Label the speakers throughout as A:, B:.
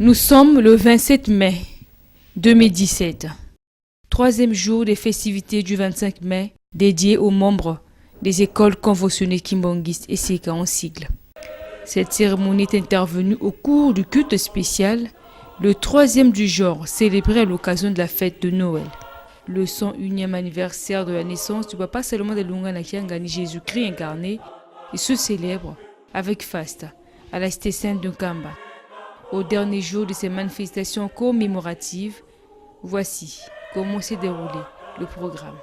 A: Nous sommes le 27 mai 2017, troisième jour des festivités du 25 mai dédiées aux membres des écoles conventionnées kimbongistes et Seka en sigle. Cette cérémonie est intervenue au cours du culte spécial, le troisième du genre, célébré à l'occasion de la fête de Noël. Le 101e anniversaire de la naissance du Papa Salomon de Lungana Kiangani, Jésus-Christ incarné, et se célèbre avec faste à la cité sainte de Kamba. Au dernier jour de ces manifestations commémoratives, voici comment s'est déroulé le programme.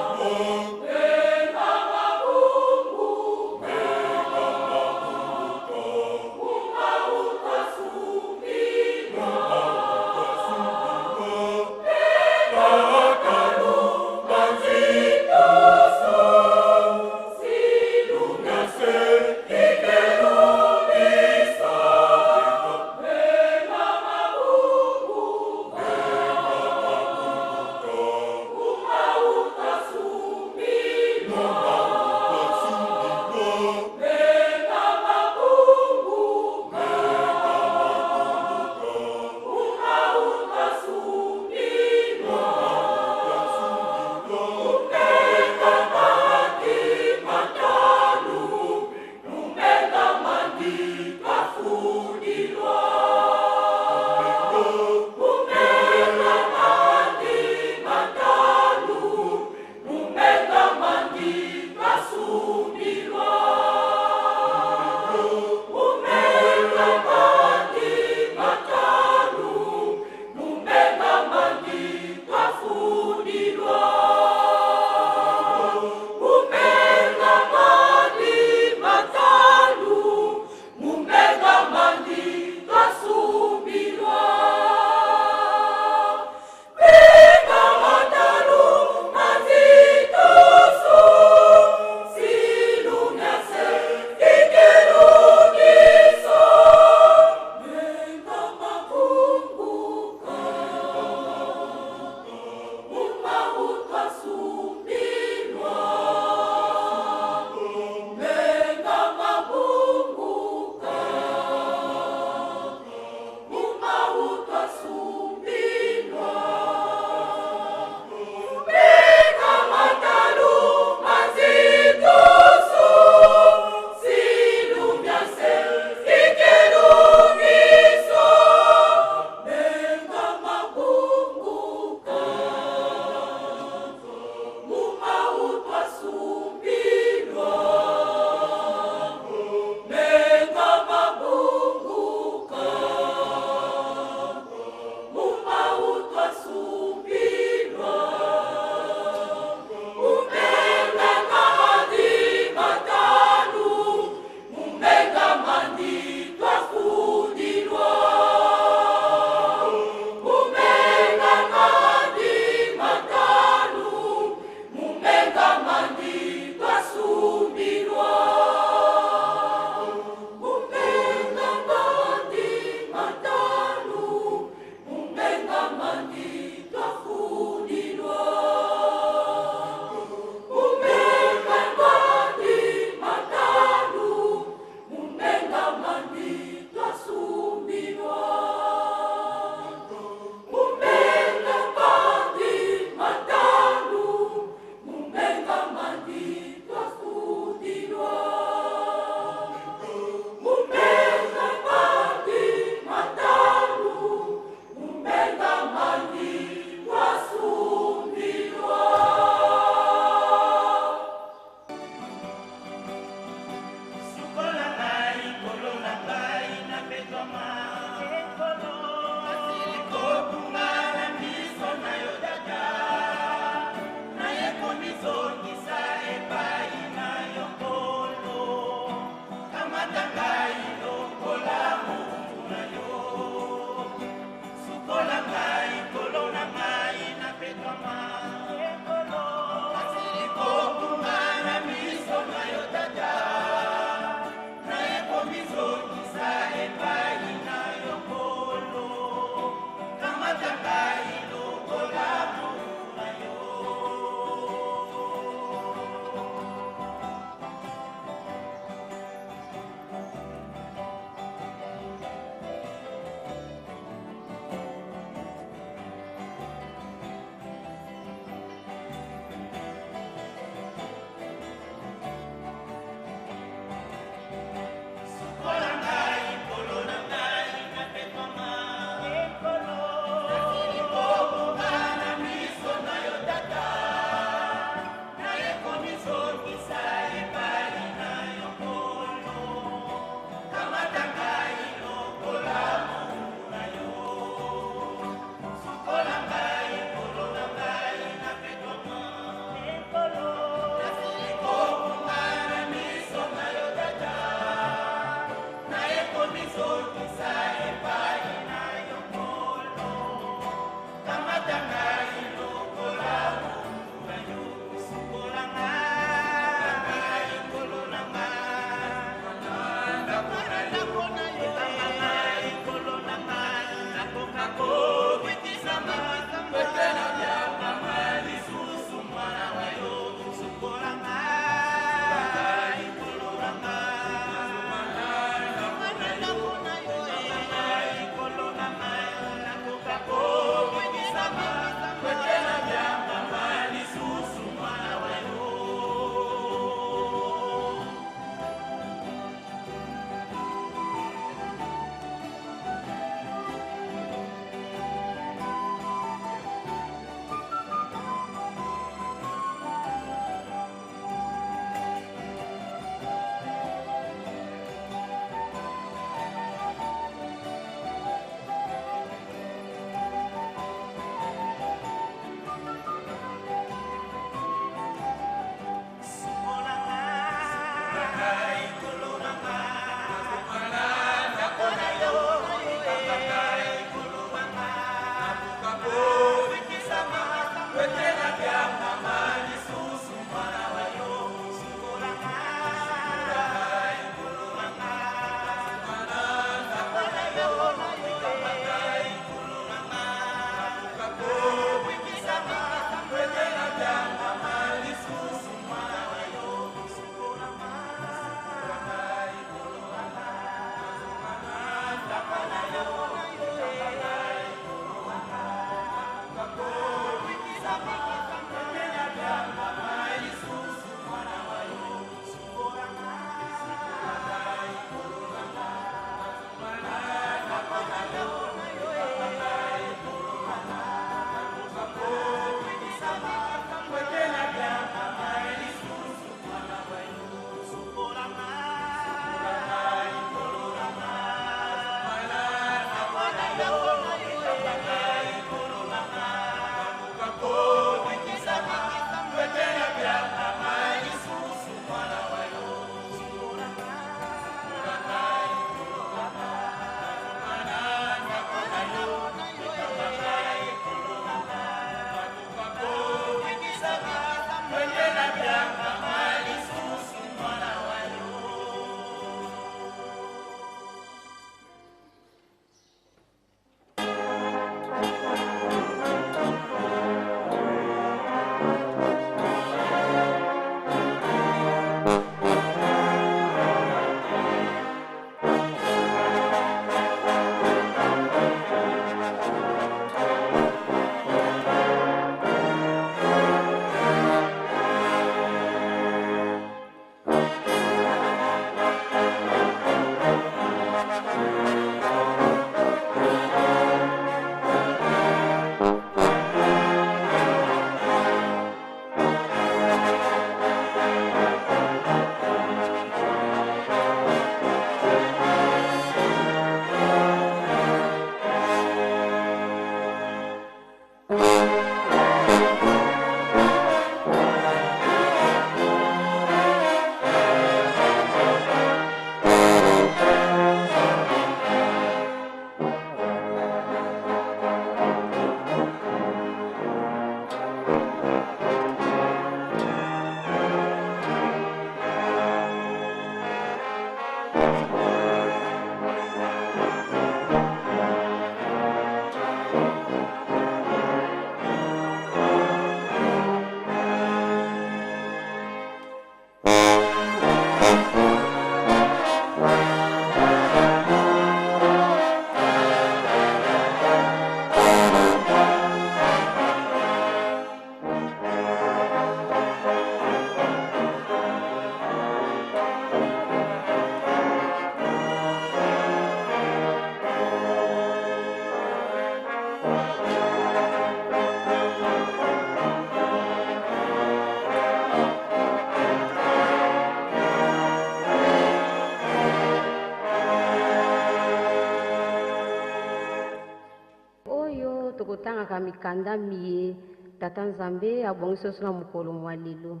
B: oyo tokotangaka mikanda miye tata nzambe abongisi biso na mokolo mwa lelo.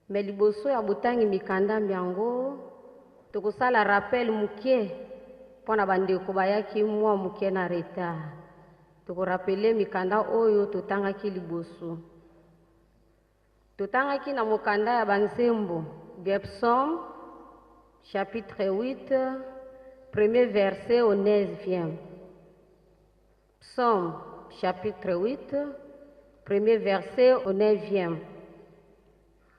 B: Me liboso ya botangi mikanda yango tokosala rappel moke mpo na bandeko bayaki mwa moke na retard. Tokorapele mikanda oyo totangaki liboso. Totangaki na mokanda ya banzembo bia Psaume chapitre 8 premier verset au 9e. Psaume chapitre 8 premier verset au 9e.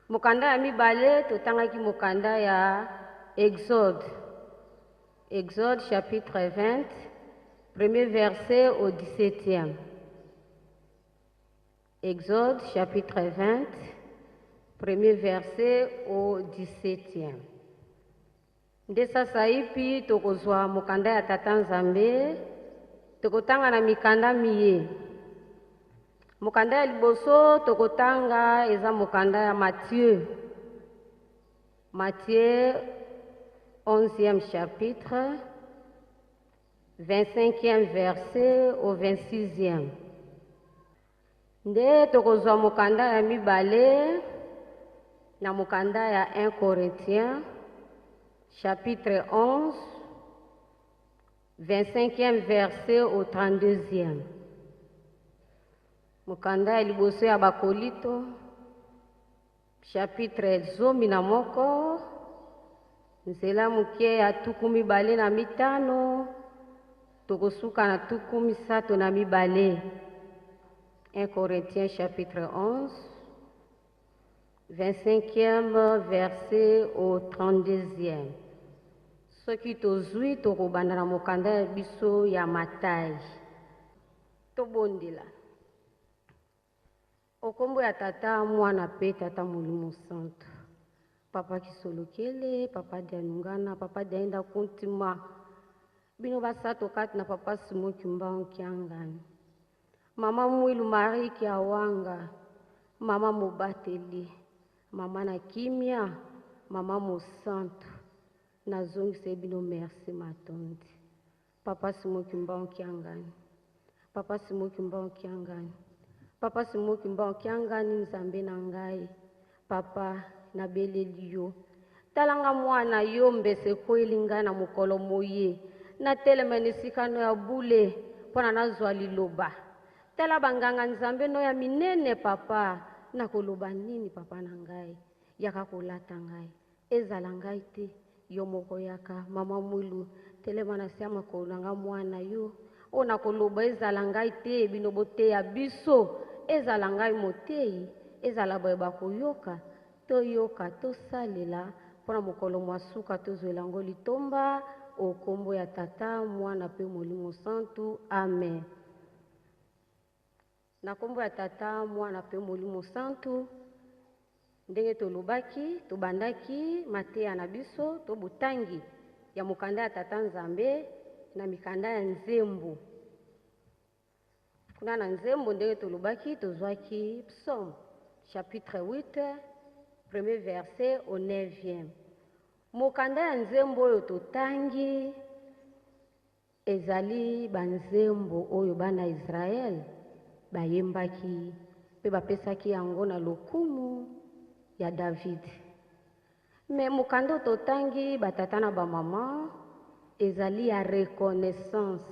B: Mokanda ya mibale totangaki mokanda ya Exode. Exode chapitre 20 premier verset au 17e. Exode chapitre 20 premier verset au 17e. Nde sasa ipi tokozwa mokanda ya tata nzambe tokotanga na mikanda miye. Mokanda ya liboso tokotanga eza mokanda ya Matthieu. Matthieu 11e chapitre 25e verset au 26e. Nde tokozwa mokanda ya mibale na mokanda ya 1 Corinthiens chapitre 11 25e verset au 32e. Mokanda ya liboso ya Bakolito chapitre 11 nzela moke ya 25 tokosuka na 32. 1 Corinthiens chapitre 11 25e verset au 32e. Soki tozwi tokobanda na mokanda ya biso ya Matayi. Tobondela. Okombo ya tata mwana pe tata Molimo Santo. Papa Kisolokele, papa Dianungana, papa Diaenda Kuntima. Bino basato kati na papa Simo Kimbao Kiangani. Mama Mwilu Marie Kiawanga, mama Mobateli, mama na Kimia, mama Mosanto. Nazongise bino merci matondi. Papa Simo Kimbao Kiangani. Papa Simo Kimbao Kiangani. Papa Simo Kimbao Kiangani nzambe na ngai. Papa na beleli yo. Talanga mwana yo mbese kweli ngai na mokolo moye. Na telemene sikano ya bule pona nazwa liloba. Tala banganga nzambe no ya minene papa. Na koloba nini papa na ngai. Yaka kolata ngai. Ezala ngai te. Yo moko yaka mama Mwilu. Telemana siama kolanga mwana yo. Ona koloba ezala ngai te binobote ya biso. Ezala ngai motei. Ezala boyeba koyoka. Toyoka tosalela. Pona mokolo mwasuka tozwela ngo litomba. Okombo ya tata mwana pe Molimo Santo. Amen. Na kombo ya tata mwana pe Molimo Santo. Ndenge tolobaki, tobandaki, mateya na biso, tobutangi ya mokanda ya tata nzambe na mikanda ya nzembo. Kuna na nzembo ndenge tolobaki, tozwaki Psaume chapitre 8 premier verset au 9e. Mokanda ya nzembo oyo totangi ezali banzembo oyo bana Israel bayembaki pe bapesaki yango na lokumu ya David. Me mokanda totangi batata na bamama ezali ya reconnaissance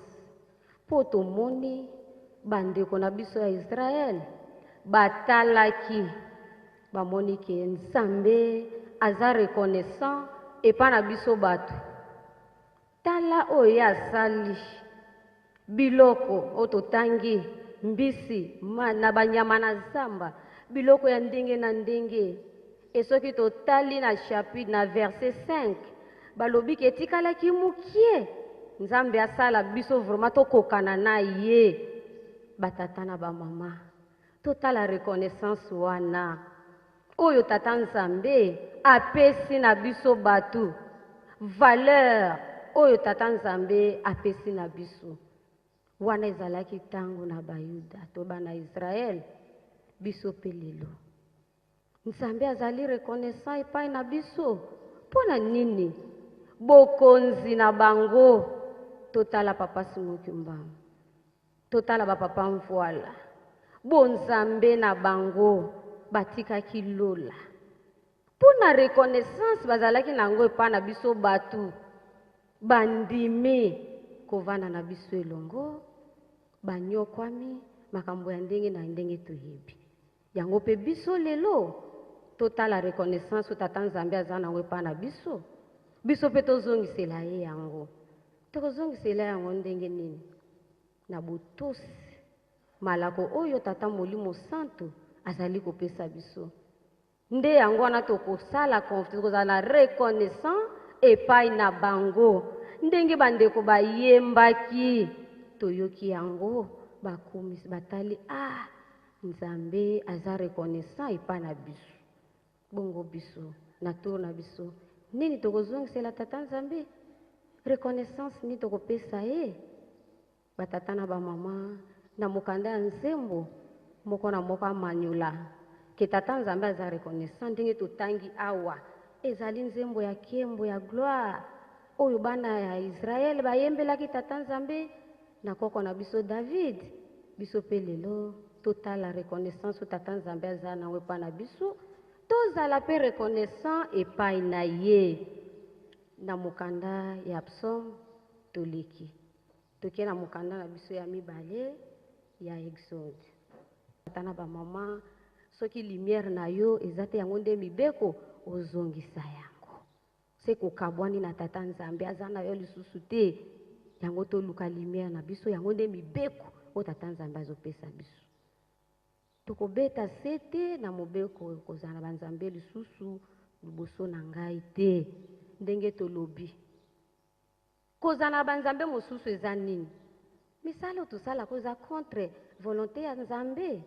B: po tomoni bandeko na biso ya Israel batalaki bamoni ke nzambe aza reconnaissant epa na biso bato. Tala oyo asali biloko ototangi mbisi na banyama na zamba biloko ya ndenge na ndenge. Esoki totali na chapitre na verset 5 balobi ke tikalaki mukie nzambe asala biso vraiment tokokana na ye batata na bamama. Totala reconnaissance wana oyo tata nzambe apesi na biso batu. Valeur oyo tata nzambe apesi na biso. Wana ezalaki tango na bayuda to bana Israel biso pelelo. Nzambe azali reconnaissant epai na biso. Pona nini? Bokonzi na bango. Totala papa Simo Kimbao. totala bapapa mvoala bonzambe na bango batikaki lola mpona reconnaissance bazalaki nango epa na biso batu bandimi kovanda na biso elongo banyokwami makambo ya ndenge na ndenge toyebi yango mpe biso lelo totala reconnaissance oyo tata nzambe aza nango epa na biso biso mpe tozongisela ye yango tokozongisela yango ndenge nini na botosi malako oyo tata molimo santo azali kopesa biso nde yango wana tokosala tokozala na reconnaissant epai na bango ndenge bandeko bayembaki toyoki yango bakomisi batali nzambe aza reconnaissant epai na biso bongo biso na toro na biso nini tokozongisela tata nzambe reconnaissance nini tokopesa ye batata na bamama na mokanda ya nzembo moko na moko amanyola ke tata nzambe aza reconnaissant ndenge totangi awa ezali nzembo ya kembo ya gloire oyo bana ya Israel bayembelaki tata nzambe na koko na biso David biso pe lelo totala reconnaissance oyo tata nzambe aza nango epai na biso tozala pe reconnaissant epai na ye na mokanda ya psaume toleki toke na mokanda na biso ya mibale ya exode tata na bamama soki lumière na yo eza te yango nde mibeko ozongisa yango se kokabwani na tata nzambe aza na yo lisusu te yango toluka lumière na biso yango nde mibeko oyo tata nzambe azopesa biso tokobeta sete na mobeko kozala na banzambe lisusu liboso na ngai te ndenge tolobi kozala na banzambe mosusu eza nini misala oyo tosala koza contre volonté ya nzambe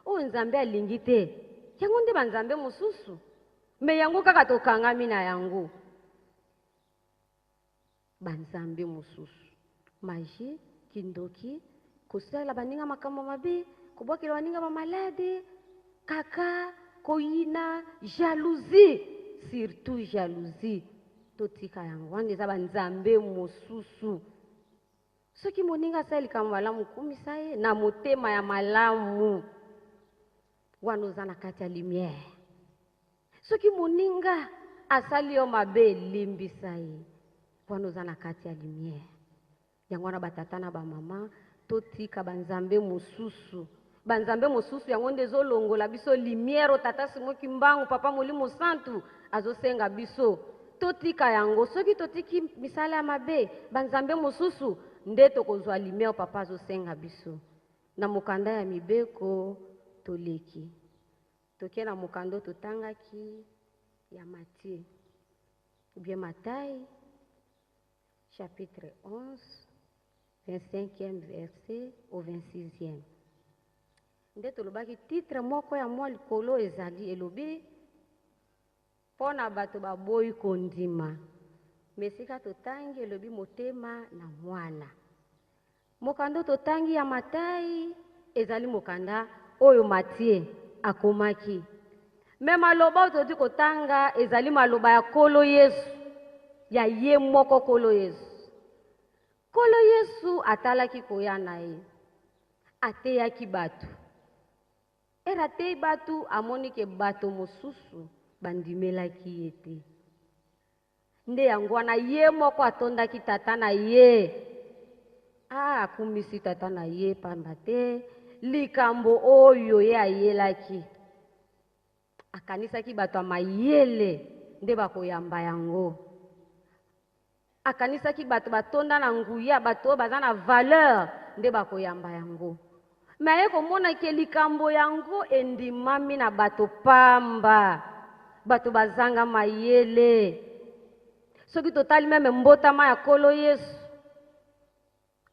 B: oyo nzambe alingi te yango nde banzambe mosusu me yango kaka tokangami na yango banzambe mosusu magie kindoki kosala baninga makambo mabe kobwakela baninga bamalade kaka koyina jalousie surtout jalousie totika yango wana eza banzambe mosusu soki moninga asali likambo malamu kumisa ye na motema ya malamu wana oza na kati ya lumière soki moninga asali yo mabe limbisa ye wana oza na kati ya lumière yango wana batata na bamama totika banzambe mosusu yango nde ezolongola biso lumière tata simoki mbangu papa molimo santu azosenga biso totika yango soki totiki misala ya mabe banzambe mosusu nde tokozwa lumière papa azosenga biso na mokanda ya mibeko toleki toke na mokanda totangaki ya Matthieu bien Matayi chapitre 11 25e verset au 26e nde tolobaki titre moko ya mwa likolo ezali elobi mpona bato baboyi kondima mesika totangi elobi motema na mwana mokanda totangi ya Matayi ezali mokanda oyo Matthieu akomaki me maloba oyo toti kotanga ezali maloba ya Nkolo Yesu ya ye moko Nkolo Yesu atalaki koya na ye ateyaki bato atei bato amoni ke bato mosusu bandimelaki ye te nde yango wana ye moko atondaki tata na ye akumisi tata na ye pamba te likambo oyo ye ayelaki akanisaki bato ya mayele nde bakoyamba yango akanisaki bato batonda na nguya bato oyo baza na valeur nde bakoyamba yango me aye komona ke likambo yango endimami na bato pamba bato bazanga mayele soki totali meme mbotama ya Nkolo Yesu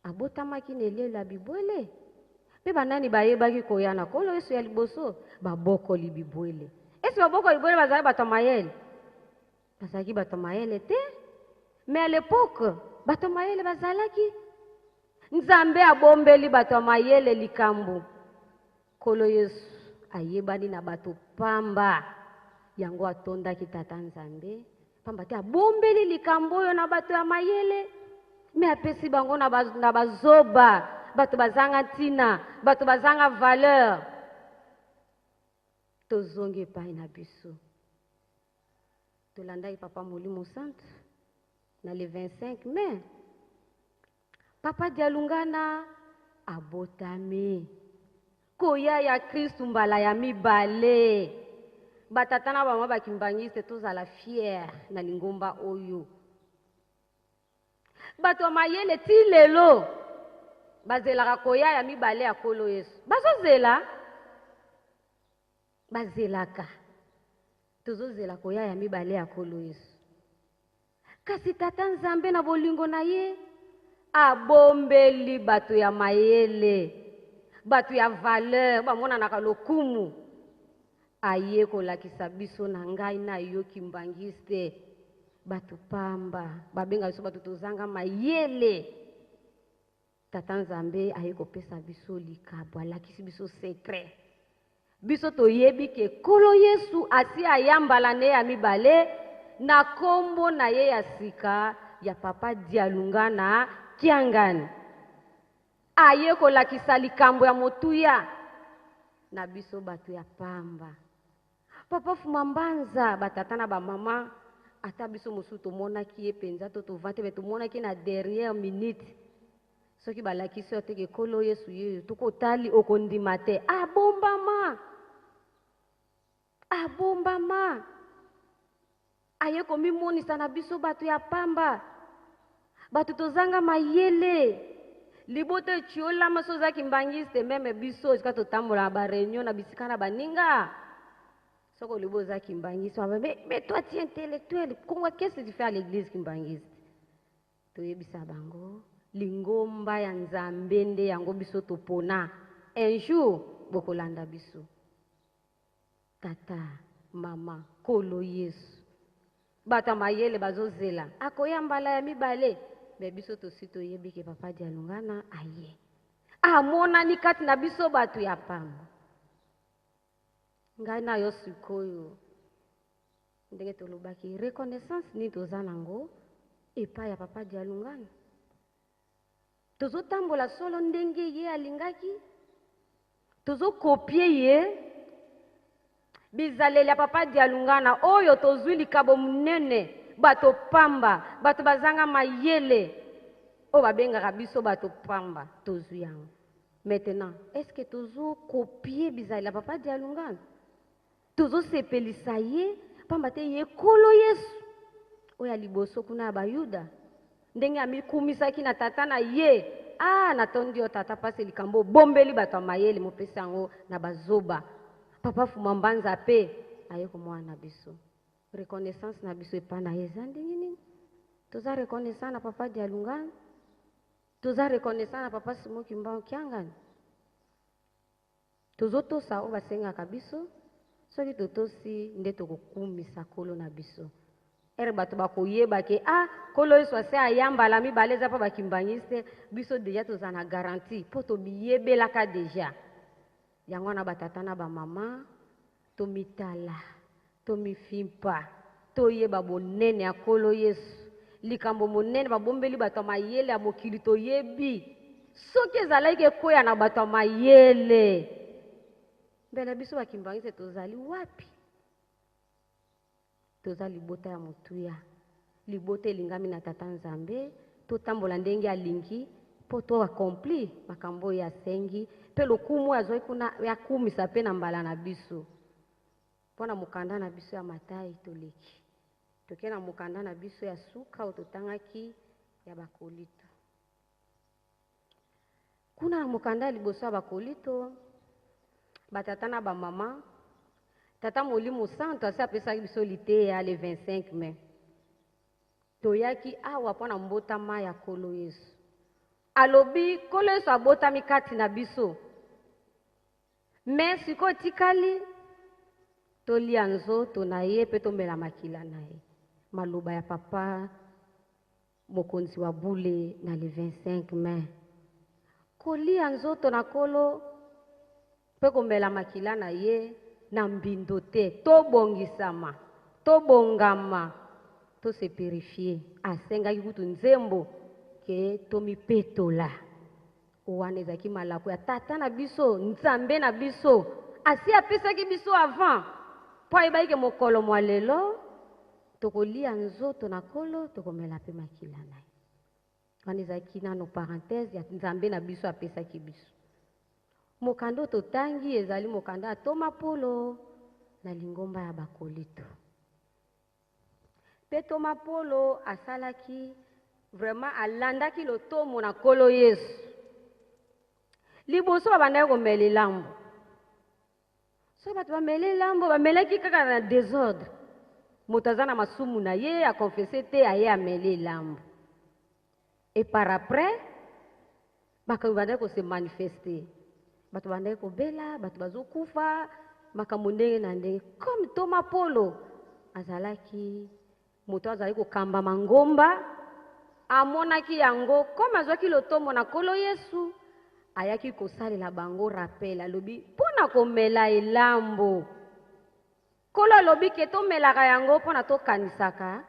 B: abotamaki na elelo ya bibwele mpe banani bayebaki koya na Nkolo Yesu ya liboso babokoli bibwele esi babokoli bibwele bazalaki bato ya mayele bazalaki bato ya mayele te me à l'époque bato ya mayele bazalaki nzambe abombeli bato ya mayele likambo Nkolo Yesu ayebani na bato pamba yango atondaki tata nzambe pamba te abombeli likambo oyo na bato ya mayele me apesi bango na bazoba bato bazanga ntina, bato bazanga valeur. Tozongi epai na biso. Tolandaki papa Molimo Centre na le 25 mai. Papa Dialungana abotami. Koya ya Kristu mbala ya mibale. Batatana ba mwa bakimbangiste tozala fier na lingomba oyo. Bato mayele ti lelo bazelaka koya ya mibale ya kolo Yesu. Bazozela bazelaka. Tozozela koya ya mibale ya kolo Yesu. Kasi tata Nzambe na bolingo na ye abombeli bato ya mayele, bato ya valeur, bamonanaka lokumu. Aye kolakisa biso na ngai na yo kimbangiste. Bato pamba, babenga biso bato tozanga mayele. Tata Nzambe aye kopesa biso likabo, alakisi biso secret. Biso toyebi ke kolo Yesu asi ayambala ne ya mibale na kombo na ye ya sika ya papa Dialungana Kiangani. Aye kolakisa likambo ya motuya na biso bato ya pamba. Papa Fumambanza batata na ba mama ata biso mosu tomonaki ye penza to tovante be tomonaki na derrière minute. Soki balakisi yo teke kolo Yesu yeyo tokotali okondima te. Abombama. Abombama. Aye komimonisa na biso bato ya pamba. Bato tozanga mayele. Libote chiola masoza kimbangiste meme biso sika totambola ba réunion na bisika na baninga. Soko liboza kimbangiste mais toi tu es intellectuel. Qu'est-ce que tu fais à l'église kimbangiste? Toyebisa bango lingomba ya Nzambe nde yango biso topona. Un jour bokolanda biso. Tata, mama, kolo Yesu. Bata mayele bazozela. Akoyambala ya mibale. Mais biso tosi toyebi ke papa Dialungana aye. Amona ni kati na biso bato ya pamba. Ngai na yo sikoyo. Ndenge tolobaki reconnaissance ni toza nango epai ya papa Dialungana. Tozo tambola solo ndenge ye alingaki. Tozo kopie ye. Bizaleli ya papa Dialungana oyo tozwi likabo munene. Bato pamba, bato bazanga mayele. O babengaka biso bato pamba, tozwi yango. Maintenant, est-ce que tozo copier bizali la papa Dialungana? Tozo sepelisa ye, pamba te ye kolo Yesu. Oya liboso kuna bayuda. Ndenge amikumisaki na tata na ye. Ah, natondi yo tata pase likambo bombeli bato mayele mopesa yango na bazoba. Papa Fumambanza pe aye komwana biso. Reconnaissance na biso epa na eza ndenge nini? Toza reconnaissant na papa Dialungana. Toza reconnaissant na papa Simo Kimbangu Kiangani. Tozo tosa o basengaka biso. Soki totosi nde tokokumisa kolo na biso. Ere bato bakoyeba ke kolo Yesu ase ayambala mibale eza pa bakimbangiste biso deja toza na garantie po tobiyebelaka deja. Yango na batata na ba mama tomitala. Tomifimpa toyeba bonene ya kolo Yesu. Likambo monene babombeli bato mayele ya mokili toyebi. Soki ezalaki ekoya na bato mayele. Mbele biso bakimbangise tozali wapi? Toza libota ya motuya. Libota elingami na tata Nzambe. Totambola ndenge alingi po to accompli makambo ya sengi. Pe lokumu azoi kuna ya kumisa pe na mbala na biso. Pona mukanda na biso ya Matai toleki. Toke na mukanda na biso ya suka ototangaki ya bakolito. Kuna na mukanda liboso ya bakolito batata na ba mama tata Molimo Centre asa apesaki biso liteya le 25 mai. Toyaki awa pona mbotama ya kolo Yesu. Alobi kolo Yesu abotami kati na biso. Mais siko tikali tolia nzoto na ye pe tomela makila na ye. Maloba ya papa mokonzi wa bule na le 25 mai. Kolia nzoto na kolo pe komela makila na ye na mbindo te. Tobongisama, tobongama, to se purifier. Asenga kutu nzembo ke tomipetola. wana ezalaki malako ya tata na biso nzambe na biso asi apesaki biso avant mpo ayebaki ke mokolo mwa lelo tokolia nzoto na kolo tokomela mpe makila na ye wana ezalaki nano parenthèse ya nzambe na biso apesaki biso mokanda oyo totangi ezali mokanda ya Thomas Polo na lingomba ya bakolito mpe Thomas Polo asalaki vraiment alandaki lotomo na kolo Yesu liboso babandaki komela elambo so bato bamela elambo bamelaki kaka na désordre moto aza na masumu na ye akonfese te aye amela elambo et par après makambo bandaki kose manifeste bato bandaki kobela bato bazokufa makambo ndenge na ndenge comme Thomas Polo azalaki moto azalaki kokamba mangomba amonaki yango comme azwaki lotomo na kolo Yesu ayaki kosalela bango rappel alobi mpona komela elambo kolo alobi ke tomelaka yango mpona tokanisaka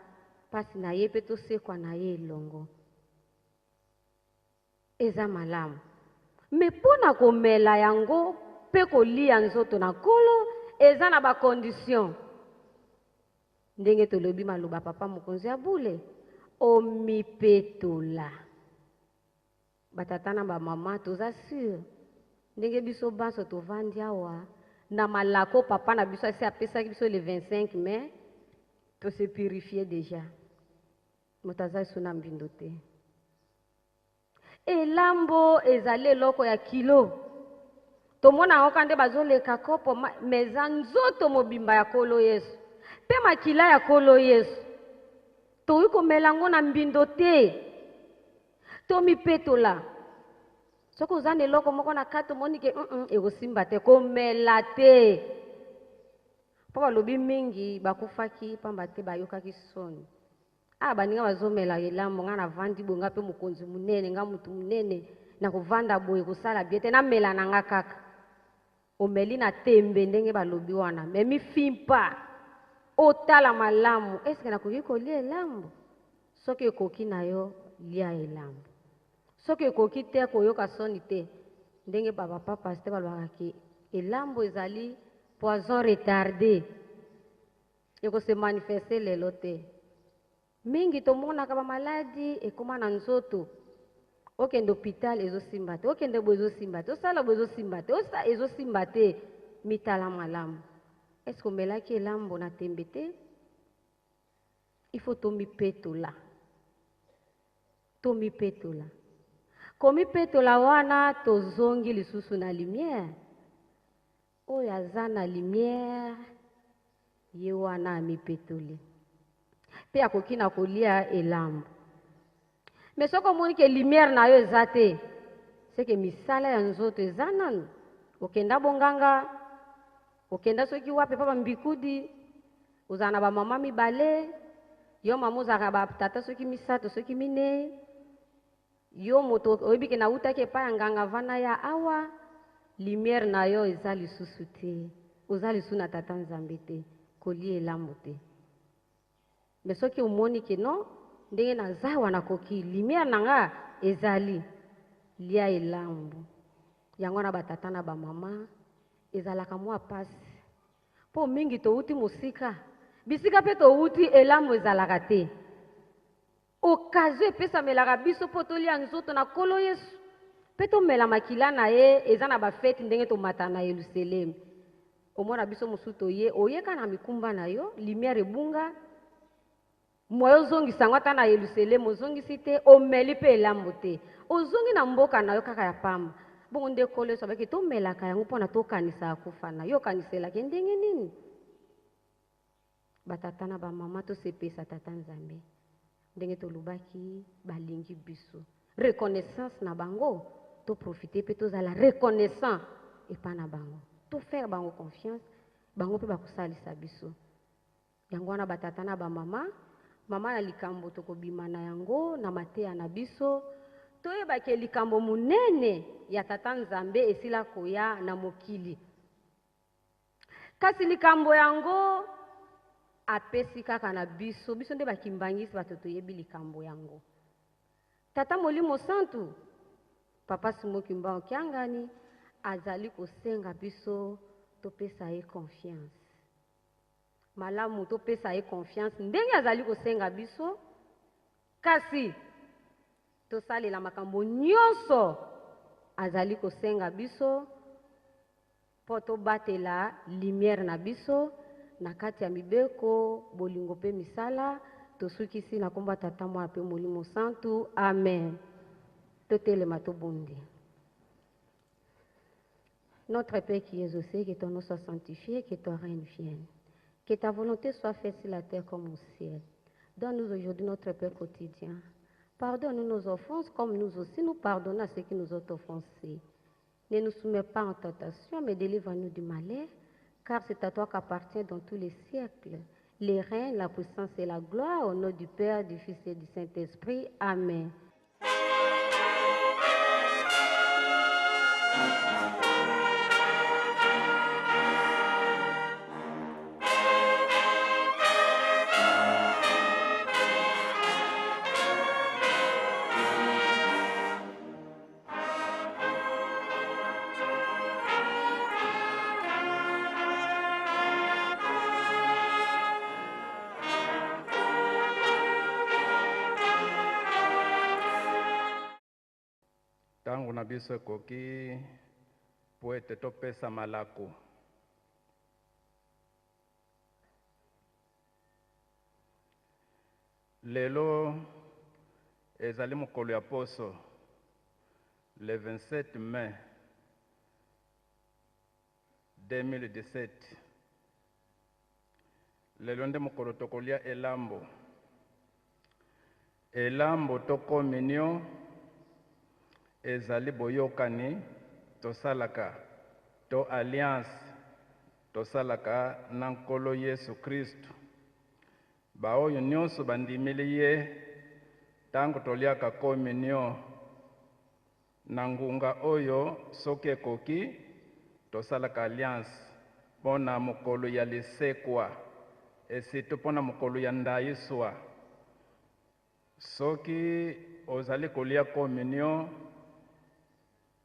B: mpasi na ye mpe tosekwa na ye elongo eza malamu me mpona komela yango mpe kolia nzoto na kolo eza na bakondition ndenge tolobi maloba papa mokonzi ya bule omipetola batata na bamama toza sur ndenge biso banso tovandi awa na malako papa na biso asi apesaki biso le 25 mai tose purifie déjà moto aza so na mbindo te elambo ezali eloko ya kilo tomona yango kande bazoleka kopo meza nzoto mobimba ya kolo Yesu mpe makila ya kolo Yesu toyi komela yango na mbindo te tomipetola soki oza na eloko moko na kati omoni ke ekosimba te komela te mpo balobi mingi bakufaki pamba te bayokaki soni baninga bazomela elambo nga navandi boye nga mpe mokonzi munene nga mutu munene na kovanda boye kosala bie te namela na nga kaka omeli na tembe ndenge balobi wana me mifimpa otala malamu eske nakoki kolia elambo soki ekoki na yo lia elambo soki ekoki te koyoka soni te ndenge bapapa paster balobakaki elambo ezali poison retardé ekose manifeste lelo te mingi tomonaka bamaladi ekoma na nzoto okende hôpital ezosimba te okende boye ezosimba te osala boye ezosimba te ezosimba te mitala malamu eske omelaki elambo na tembe te ifo tomipetola komipetola wana tozongi lisusu na lumière oyo aza na lumière ye wana amipetoli mpe akoki na kolia elambo me soki omoni ke lumière na yo eza te seke misala ya nzoto eza nanu okenda bonganga okenda soki wape pa bambikudi ozala na bamama mibale yo mama ozalaka na batata soki misato soki mine yo moto oyebi ke nautaki epai ya nganga vana ya awa lumière na yo eza lisusu te oza lisusu na tata nzambe te kolia elambo te me soki omoni ke non ndenge naza wana koki lumière na nga ezali lia elambo yango na batata na bamama ezalaka mwa pasi mpo mingi touti mosika bisika mpe touti elambo ezalaka te okazio epesamelaka biso mpo tolia nzoto na kolo Yesu mpe tomela makila na ye eza na bafeti ndenge tomata na Yerusalemu omona biso mosusu toye oyeka na mikumba na yo lumière ebunga moyo ozongisa yango ata na Yerusalemu ozongisi te omeli mpe elambo te ozongi na mboka na yo kaka ya pamba bongo nde kolo Yesu abaki tomelaka yango mpona tokanisa akufa na yo okaniselaki ndenge nini batata na bamama tosepesa tata nzambe ndenge tolobaki balingi biso reconnaissance na bango toprofite mpe tozala reconnaissant epa na bango tofaire bango confiance bango mpe bakosalisa biso yango wana batata na bamama mama na likambo tokobima na yango na mateya na biso toyebaki likambo munene ya tata nzambe esila koya na mokili kasi likambo yango apesi kaka na biso nde bakimbangisi bato toyebi likambo yango tata molimo santu papa Simoki Mbango Kiangani azali kosenga biso topesa ye confiance. Malamu topesa ye confiance ndenge azali kosenga biso kasi tosalela makambo nyonso azali kosenga biso po tobatela lumière na biso na kati ya mibeko bolingo pe misala tosukisi na komba tata mwana pe molimo santu amen. Totelema tobondi. Notre Père qui es aux cieux, que ton nom soit sanctifié, que ton règne vienne. Que ta volonté soit faite sur la terre comme au ciel. Donne-nous aujourd'hui notre pain quotidien. Pardonne-nous nos offenses comme nous aussi nous pardonnons à ceux qui nous ont offensés. Ne nous soumets pas en tentation, mais délivre-nous du malheur, car c'est à toi qu'appartient dans tous les siècles les règnes, la puissance et la gloire, au nom du Père, du Fils et du Saint-Esprit. Amen.
C: Tangu na biso ekoki po ete topesa malako. Lelo ezali mokolo ya poso le 27 mai 2017. Lelo nde mokolo tokolia elambo. Elambo to communion ezali boyokani tosalaka to alliance tosalaka na nkolo Yesu Kristu. Baoyo nyonso bandimili ye tango toliaka communion na ngunga oyo soki ekoki tosalaka alliance pona mokolo ya lisekwa esito pona mokolo ya ndayiswa. Soki ozali kolia communion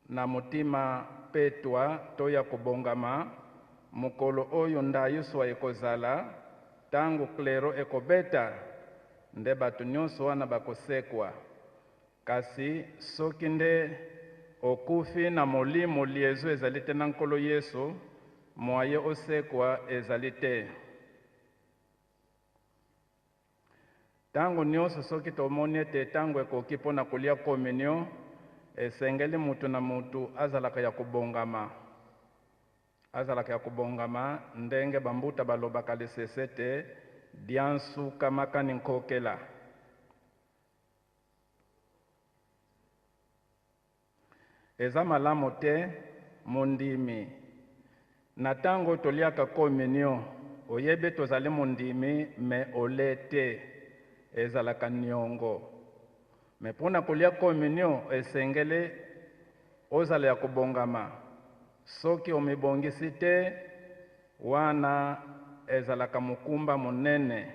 C: na mutima petwa to ya kobongama mokolo oyo ndayiswa ekozala tango klero ekobeta nde bato nyonso wana bakosekwa. Kasi soki nde okufi na molimo liezo ezali te na nkolo Yesu moye osekwa ezali te. Tango nyonso soki tomoni ete tango ekoki mpona kolia communion esengeli mutu na mutu azalaka ya kobongama. Azalaka ya kobongama ndenge bambuta balobaka lisese te diansuka makani nkokela. Eza malamu te mondimi na tango toliaka communion oyebe tozali mondimi me ole te ezalaka niongo. Me pona kolia communion esengele ozala ya kobongama. Soki omibongisi te wana ezalaka mukumba munene.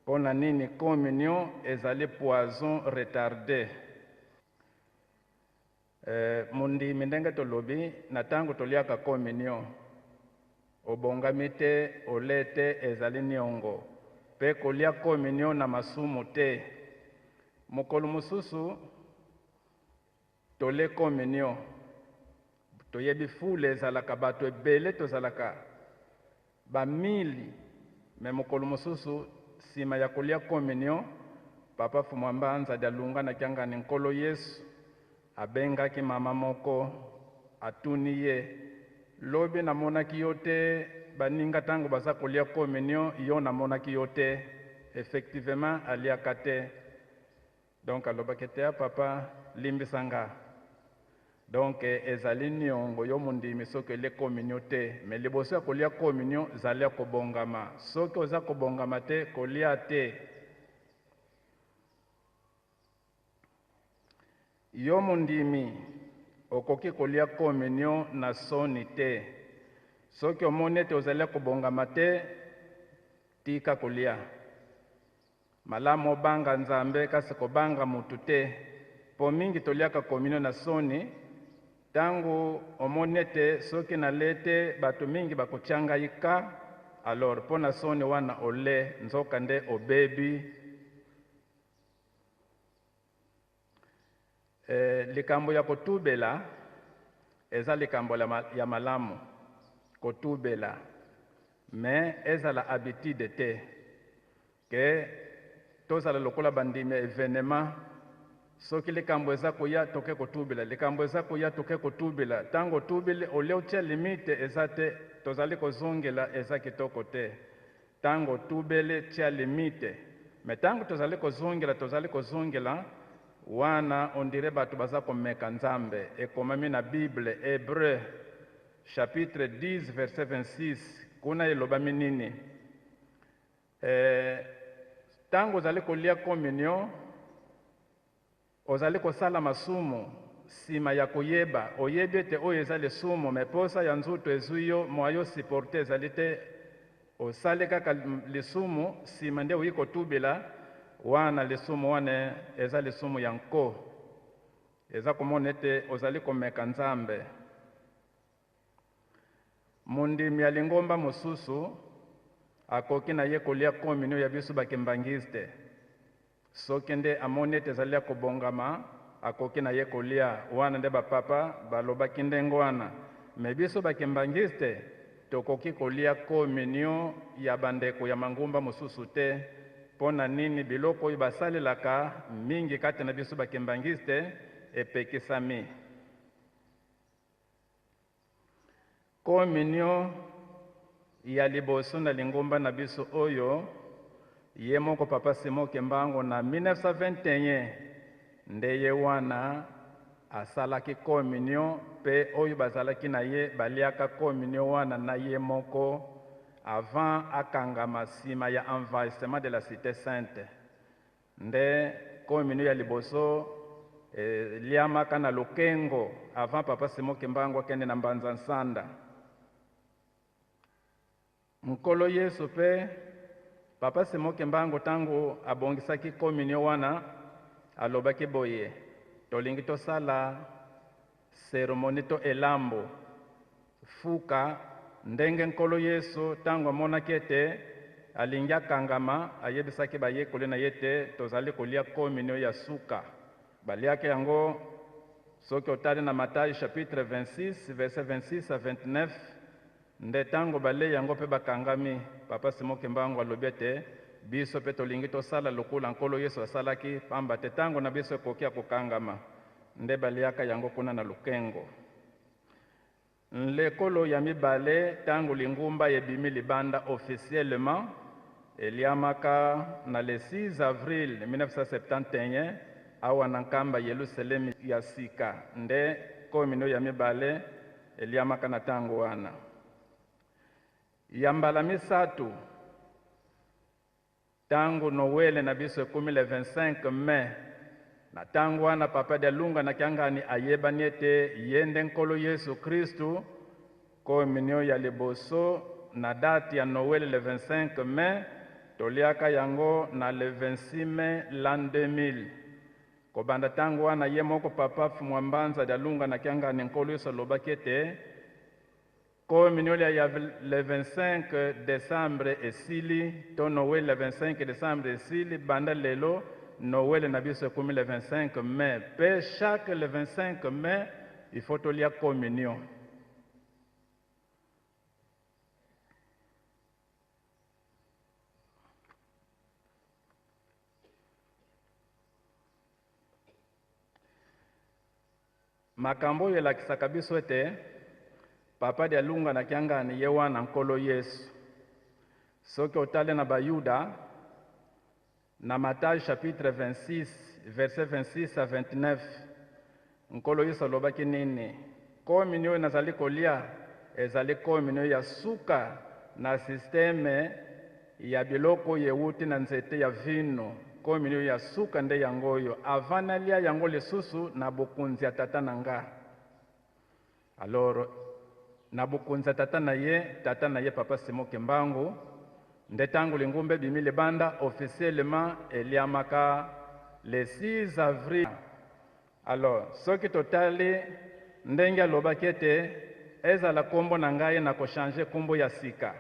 C: Pona nini communion ezali poison retardé. Mundimi ndenge tolobi na tango toliaka communion obongami te ole te ezali niongo. Pe kolia communion na masumu te. Mokolo mususu tole communion toyebi fule ezalaka bato ebele tozalaka bamili. Me mokolo mususu sima ya kolia communion papa Fumwamba Nzadi alunga na kiangani nkolo Yesu abengaki mama moko atuni ye lobi namonaki yo te baninga tango baza kolia communion yo namonaki yo te. Effectivement aliaka te. Donc alobaki te papa limbisanga. Donc ezali niongo yo mundimi soki ele communion te. Me liboso ya kolia communion zali ya kobongama. Soki oza kobongama te kolia te. Yo mundimi okoki kolia communion na soni te. Soki omoni ete ozali kobongama te tika kolia. Malamu obanga Nzambe kasi kobanga mutu te. po mingi toliaka communion na soni tangu omonete soki nalete bato mingi bakochangaika alors po na soni wana ole nzoka nde obebi likambo ya kotubela eza likambo ya malamu kotubela mais ezala habitude te ke tozala lokola bandimi événement soki likambo eza koya toke kotubela likambo eza koya toke kotubela tango tubeli ole otia limite eza te tozali kozongela eza kitoko te tango tubele tia limite mais tango tozali kozongela wana ondire bato baza komeka nzambe ekomami na Bible Hébreu chapitre 10 verset 26 kuna elobami nini tango ozali kolia communion ozali kosala masumu nsima ya koyeba oyebi ete oyo eza lisumu me posa ya nzuto ezwi yo mwayo supporte ezali te osali kaka lisumu nsima nde oyi kotubela wana lisumu wana eza lisumu ya nko eza komona ete ozali komeka nzambe mondimi ya lingomba mosusu akoki na ye kolia communion ya biso bakembangisi te soki nde amoni ete ezali ya kobongama akoki na ye kolia wana nde bapapa balobaki ndenge wana me biso bakembangisi te tokoki kolia communion ya bandeko ya mangumba mosusu te mpo na nini biloko oyo basalelaka mingi kati na biso bakembangisi te epekisami communion ya liboso na lingomba na biso oyo ye moko papa Simon Kimbangu na 1921 nde ye wana asalaki communion pe oyo bazalaki na ye baliaka communion wana na ye moko avant akangama nsima ya envahissement de la cité sainte nde communion ya liboso liamaka na lokengo avant papa Simon Kimbangu akende na Mbanza Nsanda nkolo Yesu pe papa Simon Kimbangu tango abongisaki communion wana alobaki boye tolingi tosala seremoni to elambo fuka ndenge nkolo Yesu tango amonaki ete alingi akangama ayebisaki bayekoli na ye te tozali kolia communion ya suka baliaki yango soki otali na Matayi chapitre 26 verset 26 à 29 nde tango bale yango mpe bakangami papa Simon Kimbangu alobi ete biso mpe tolingi tosala lokola nkolo Yesu asalaki pamba te tango na biso ekoki ya kokangama nde baliaka yango kuna na lukengo lekolo ya mibale tango lingumba ebimi libanda officiellement eliamaka na le 6 avril 1971 awa na nkamba Yerusalemu ya sika nde communion ya mibale eliamaka na tango wana ya mbala misatu tango Noel na biso ekumi le 25 mai na tango wana papa Dialunga na kiangani ayebani ete yende nkolo Yesu Kristu communion ya liboso na date ya Noel le 25 mai toliaka yango na le 26 mai l'an 2000 kobanda tango wana ye moko papa Mwambanza Dialunga na kiangani nkolo Yesu alobaki ete communion ya le 25 décembre esili to Noel le 25 décembre esili banda lelo Noel na biso ekumi le 25 mai pe chaque le 25 mai il faut tolia communion makambo oyo elakisaka biso ete papa Dialunga na kiangani ye wana nkolo Yesu soki otale na bayuda na Matayi chapitre 26 verset 26 à 29 nkolo Yesu alobaki nini communion nazali kolia ezali communion ya suka na systeme ya biloko yewuti na nzete ya vino communion ya suka nde yango oyo avant nalia yango lisusu na bokonzi ya tata na nga alors na bokonzi ya tata na ye papa Simon Kimbangu nde tango lingumba ebimi libanda officiellement eliamaka le 6 avril Alors soki totali ndenge alobaki ete ezala kombo na ngai na kochange kombo ya sika,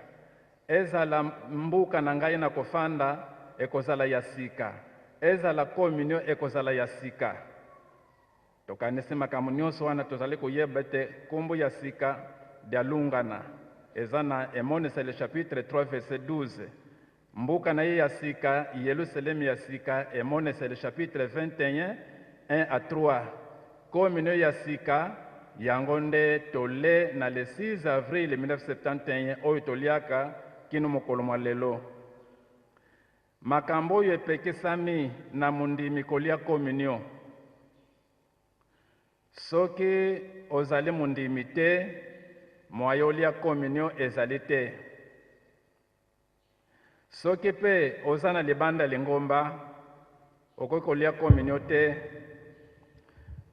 C: ezala mbuka na ngai na kofanda ekozala ya sika, ezala communion ekozala ya sika. Tokanisi makambo nyonso wana tozali koyeba ete kombo ya sika dialungana eza na Emonese le chapitre 3 verset 12. Mbuka na ye ya sika, Yerusalemu ya sika, Emonese le chapitre 21 1 à 3. Communion ya sika yango nde tole na le 6 avril 1971 oyo toliaka kino mokolo mwa lelo. Makambo oyo epekisami na mundimi kolia communion. Soki ozali mundimi te, mwaye olia communion ezali te. Soki pe oza na libanda lingomba, okoki kolia communion te.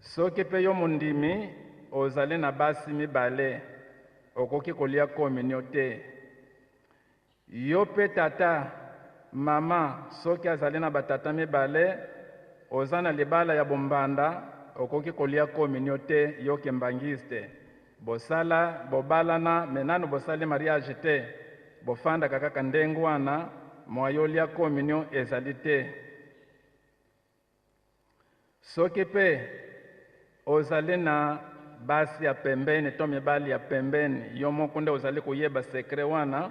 C: Soki pe yo mundimi ozali na basi mibale, okoki kolia communion te. Yo pe tata, mama, soki azali na batata mibale, oza na libala ya bombanda, okoki kolia communion te, yo kembangiste. Bosala, bobalana, menano bosali mariage te. Bofanda kaka ndengu wana, mwayo lia communion ezali te. Soki pe ozali na basi ya pembeni to mibali ya pembeni, yo moko nde ozali koyeba sekre wana,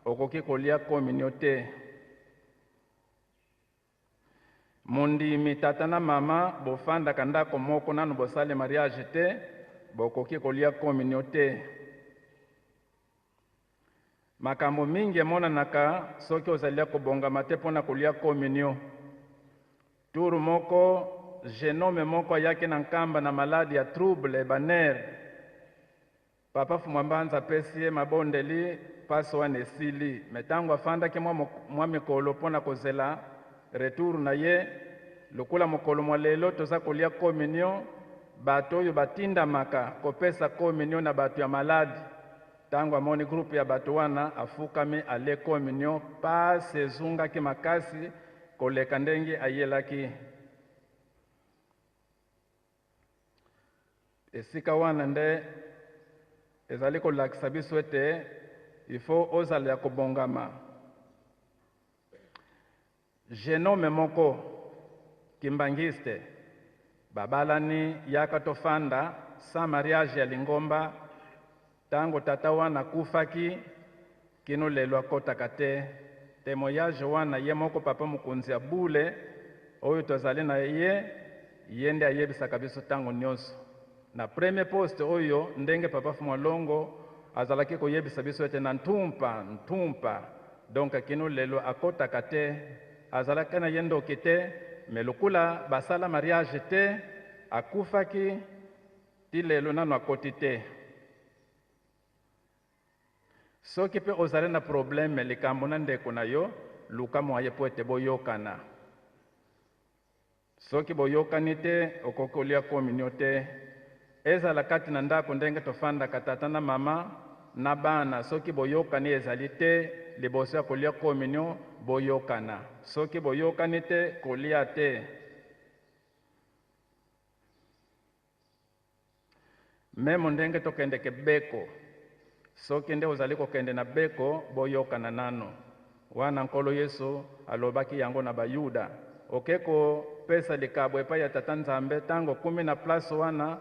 C: okoki kolia communion te. Mundimi tata na mama bofanda kandako moko nanu bosali mariage te, bokoki kolia communion te. Makambo mingi emonanaka soki ozalia kobongama te mpona kolia communion. Turu moko genome moko ayaki na nkamba na maladi ya trouble banere. Papa Fumwambanza apesi ye mabondeli paso wana esili. Metango afandaki mwa mikolo mpona kozela retour na ye. Lukula mokolo mwa lelo toza kolia communion, bato oyo batindamaka kopesa communion na bato ya maladi. Tango amoni grupu ya bato wana afukami ale communion pasi ezungaki makasi koleka ndenge ayelaki. Esika wana nde ezali kolakisa biso ete ifo ozala ya kobongama. Genome moko kimbangiste babalani yaka tofanda sa mariage ya lingomba. Tango tata wana kufaki kino lelo akotaka te. Temoyage wana ye moko papa mukunzi ya bule oyo tozali na ye yende ayebisaka biso tango nyonso. Na premier poste oyo ndenge papa Fumwalongo azalaki koyebisa biso ete na ntumpa. Donc kino lelo akotaka te, azalaki na yendo kite, melukula basala mariage te, akufaki ti lelo nano akoti te. Soki pe ozali na probleme likambo na ndeko na yo, luka mwaye po ete boyokana. Soki boyokani te, okoki kolia communion te. Ezala kati na ndako ndenge tofanda katata na mama na bana. Soki boyokani ezali te, liboso ya kolia communion boyokana. Soki boyokani te, kolia te. Memo ndenge tokendeke beko. Soki nde ozali kokende na beko boyokana nano. Wana nkolo Yesu alobaki yango na bayuda. Okeko pesa likabo epai ya tata Nzambe tango kumi na place wana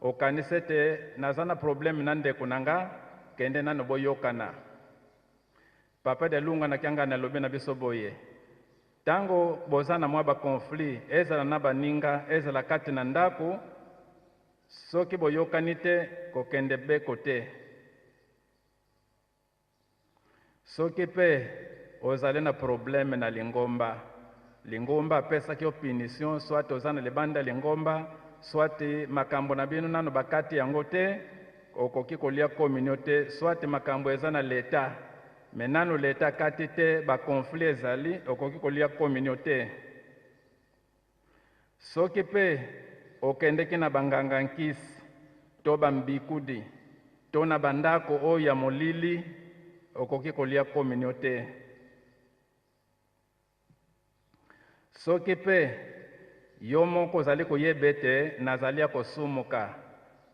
C: okanisete nazana problème na ndeko nanga kende nano boyokana. Papa de lunga na kianga na lobi na biso boye. Tango bozana mwa ba conflit ezala na baninga ezala kati na ndako, soki boyokani te kokende beko te. Soki pe ozali na problème na lingomba, lingomba apesaki yo punition, soit ozana libanda lingomba, soit makambo na bino nano bakati yango te, okoki kolia communion te, soit makambo eza na leta, menano leta kati te, ba conflit ezali, okoki kolia communion te. Soki pe okendeki na banganga nkisi, to bambikudi, to na bandako oyo ya molili, okoki kolia communion te. Soki pe yo moko ozali koyeba ete nazali kosumuka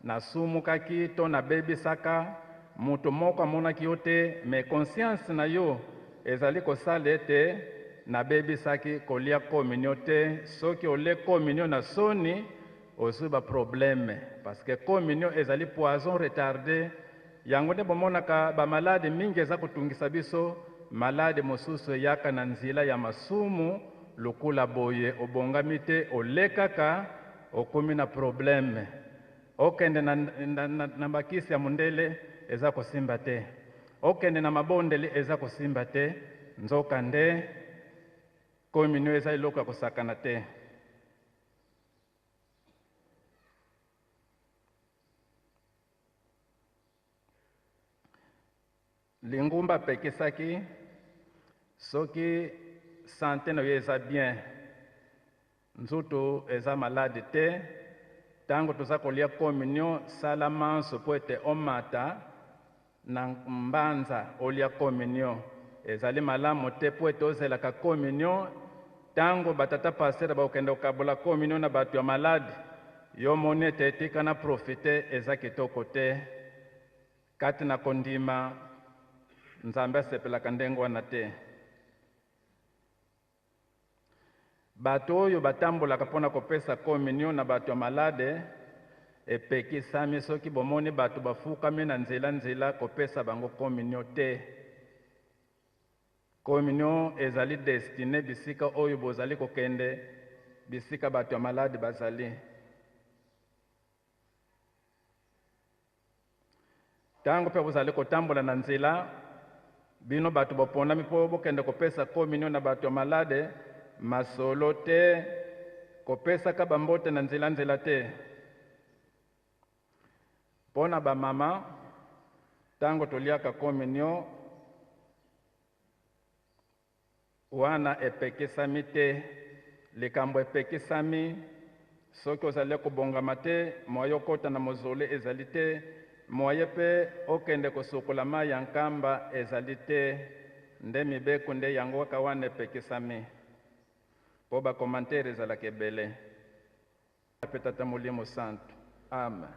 C: nasumukaki to nabebisaka moto moko amonaki yo te me conscience na yo ezali kosala ete nabebisaki kolia communion te soki olie communion na soni ozwi baproblème parce que communion ezali poison retardé yango nde bomonaka bamalade mingi eza kotungisa biso malade mosusu eyaka na nzela ya masumu lokula boye obongami te olekaka okomi na problème okende na bakisi ya mundele eza kosimba te okende na mabondeli eza kosimba te nzoka nde communion eza eloko ya kosakana te lingumba apekisaki soki sante na yo eza bien nzutu eza malade te ntango toza kolia communion sala manso po ete omata na mbanza olia communion ezali malamu te po ete ozelaka communion ntango batata pasteur bakokende kokabola communion na bato ya malade yo moni ete etika na profite eza kitoko te kati na kondima nzambe asepelaka ndenge wana te bato oyo batambolaka mpona kopesa communion na bato ya malade epekisami soki bomoni bato bafukami na nzela kopesa bango communion te communion ezali destine bisika oyo bozali kokende bisika bato ya malade bazali ntango mpe bozali kotambola na nzela bino bato boponami mpo bokende kopesa communion na bato ya malade masolo te kopesaka bambote na nzela te mpo na bamama ntango toliaka communion wana epekisami te likambo epekisami soki ozali kobongama te moye okota na mozole ezali te moye mpe okende kosukola mai ya nkamba ezali te nde mibeko nde yango kaka wana epekisami mpo bakomantere ezalaka ebele mpe tata molimo santo amen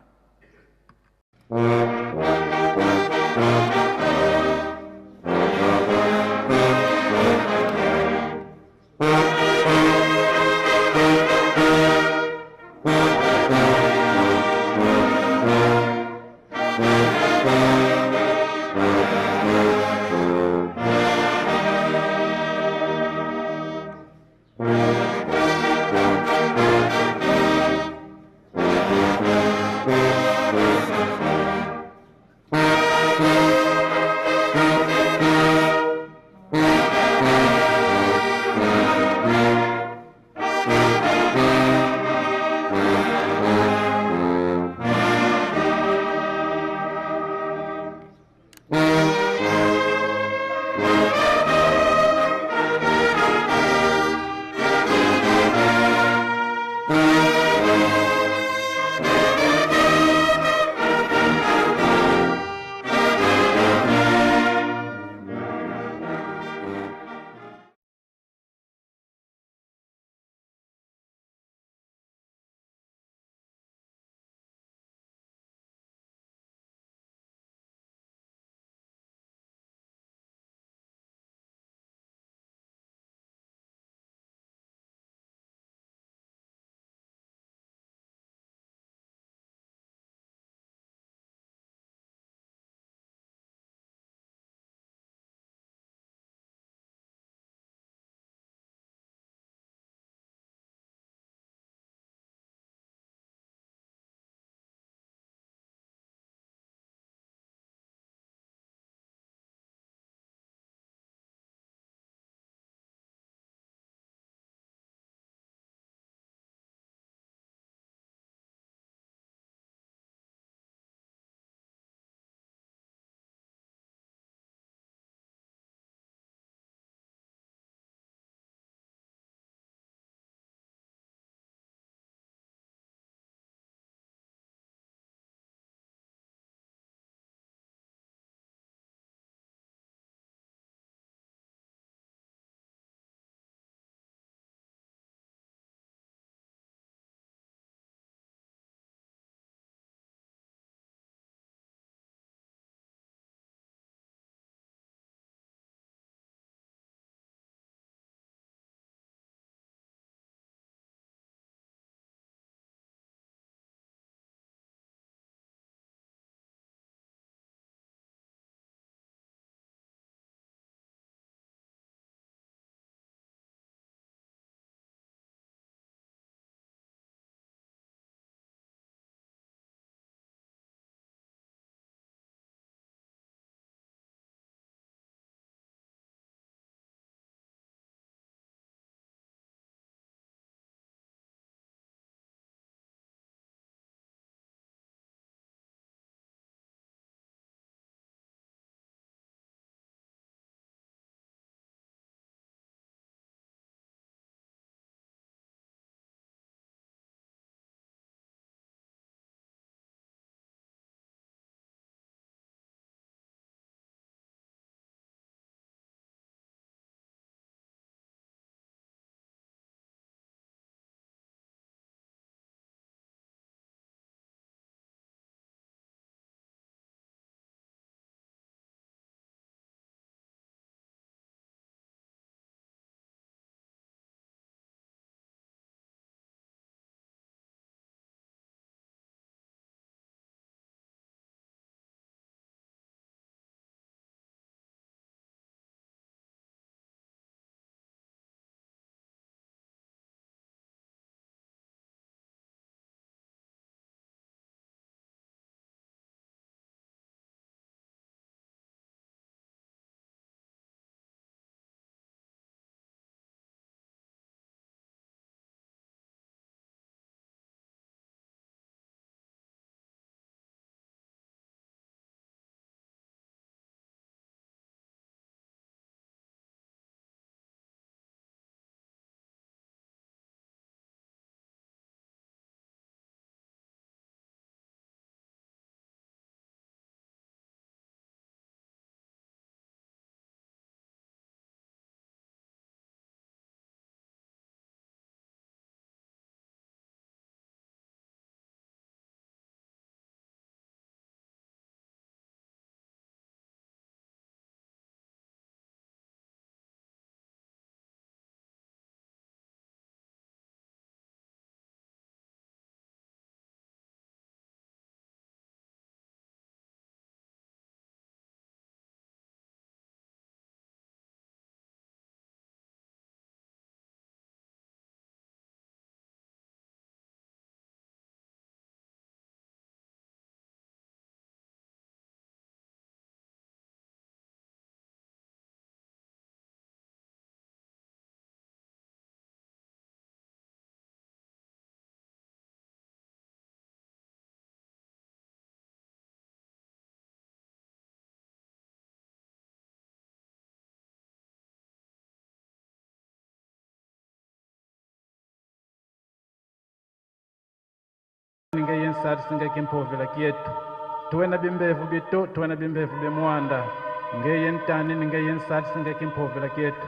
C: ninge yensati singe kimpovela kietu tuwe na bimbevu bito tuwe na bimbevu bemwanda nge yentani ninge yensati singe kimpovela kietu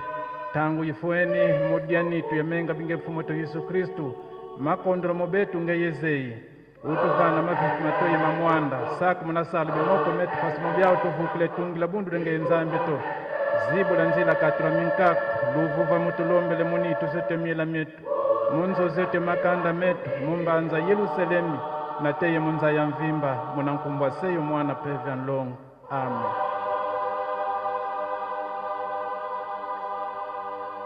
C: tangu ifueni mudiani tuyemenga binge mfumo to Yesu Kristu makondro mobetu nge yezei utuvana mafifi matoye mamwanda saku munasali bimoko metu pasimo byao tuvukile tungila bundu nge nzambe to zibu la nzila katura minkaku luvuva mutulombele munitu sete mila metu munzo zete makanda metu mumbanza Yerusalemi na teye munza ya mvimba munankumbwa seyo mwana Pevian Long. Amen.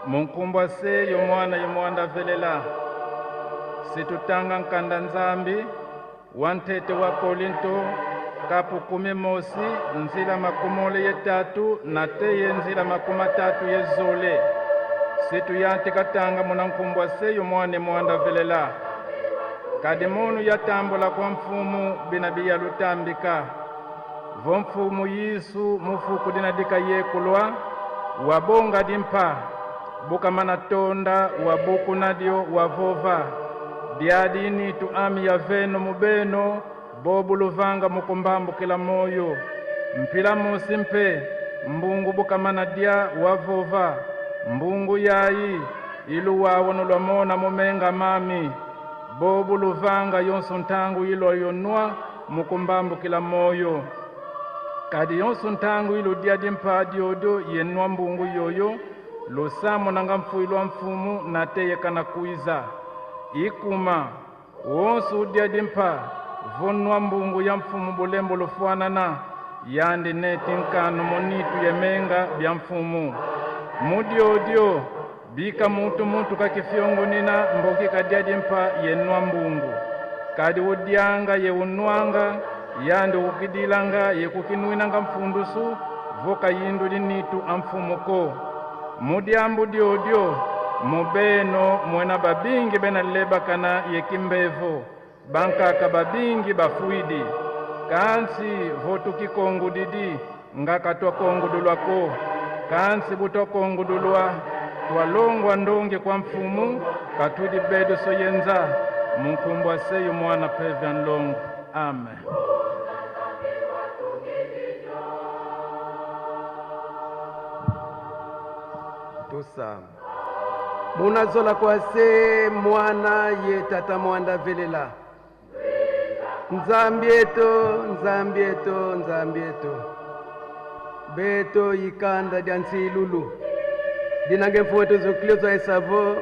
C: Munkumbwa seyo mwana yomwanda velela situtanga nkanda nzambi wantete wa Korinto kapu 10 mosi nzila makumole yetatu na teye nzila makumatatu yezole situ yante katanga munankumbwa seyo mwane mwanda velela kadimonu yatambula kwa mfumu binabiya lutambika vo mfumu Yesu mufuku dinadika yekulwa wabonga dimpa buka manatonda wabuku nadio wavova diadini tu ami ya veno mubeno bobu luvanga mukumbambu kila moyo mpila musimpe mbungu buka manadia wavova mbungu yayi ilu wawonulwa mona mumenga mami bobu luvanga yonso ntangu ilo yonwa mukumbambu kila moyo kadi yonso ntangu ilo diadimpa diodo yenwa mbungu yoyo lusamo nanga mfuilwa mfumu na teye kana kuiza ikuma wonso diadimpa vonwa mbungu ya mfumu bulembo lufuanana yandi neti nkano monitu yemenga bya mfumu mudiodio bika mutu kakifyongo nina mboki kadiadimpa yenwa mbungu kadi udianga ye unwanga yandi ukidilanga ye kukinuinanga mfundusu voka yindu linitu amfumuko mudiambu diodio mubeno mwena babingi bena leba kana ye kimbevo bankaka babingi bafuidi kansi votu kikongu didi ngaka twakongudulwako kansi butokongudulwa twalongwa ndonge kwa mfumu katudi bedo soyenza munkumbwa seyo mwana Pevian Long. Amen.
D: Tusa munazola kwa se mwana ye tata mwanda velela nzambieto beto yikanda dyansi lulu dinange mfuweto zoklezo esavo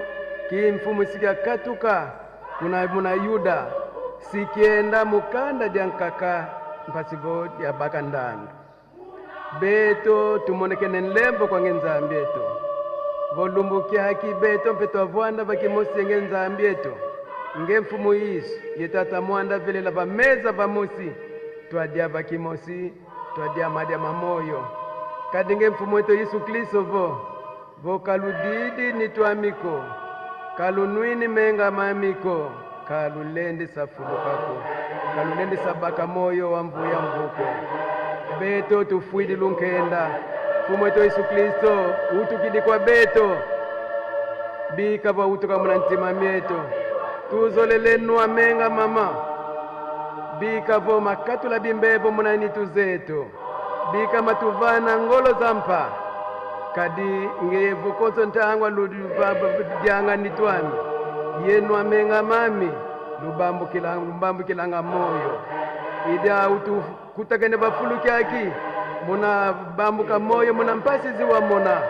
D: ki mfumu sikia katuka muna Yuda sikienda mukanda dyankaka mpasivo ya baka ndandu beto tumonekene nlembo kwa ngenzambieto volumbukia haki beto mpeto avwanda vakimosenge nzambieto nge mfumu Yesu yetata mwanda velela vameza vamusi twadia vakimosi twadia madia mamoyo kadinge mfumu wetu Yesu Kristo vo kaludidi ni twamiko kalunwini menga mamiko kalulendi safulukako kalulendi sabaka moyo wa mvuya mvuko beto tufuidi lunkenda mfumu wetu Yesu Kristo utukidi kwa beto bika va utuka muna ntima mieto tuzolelenwa menga mama bika vo makatula bimbevo muna nitu zetu bika matuvana ngolo zampa kadi ngevu konso ntangwa ludyanga nitwami yenwa menga mami lubambu kilanga moyo ida utu kutakene bafuluki aki muna bambuka moyo muna mpasizi wa mona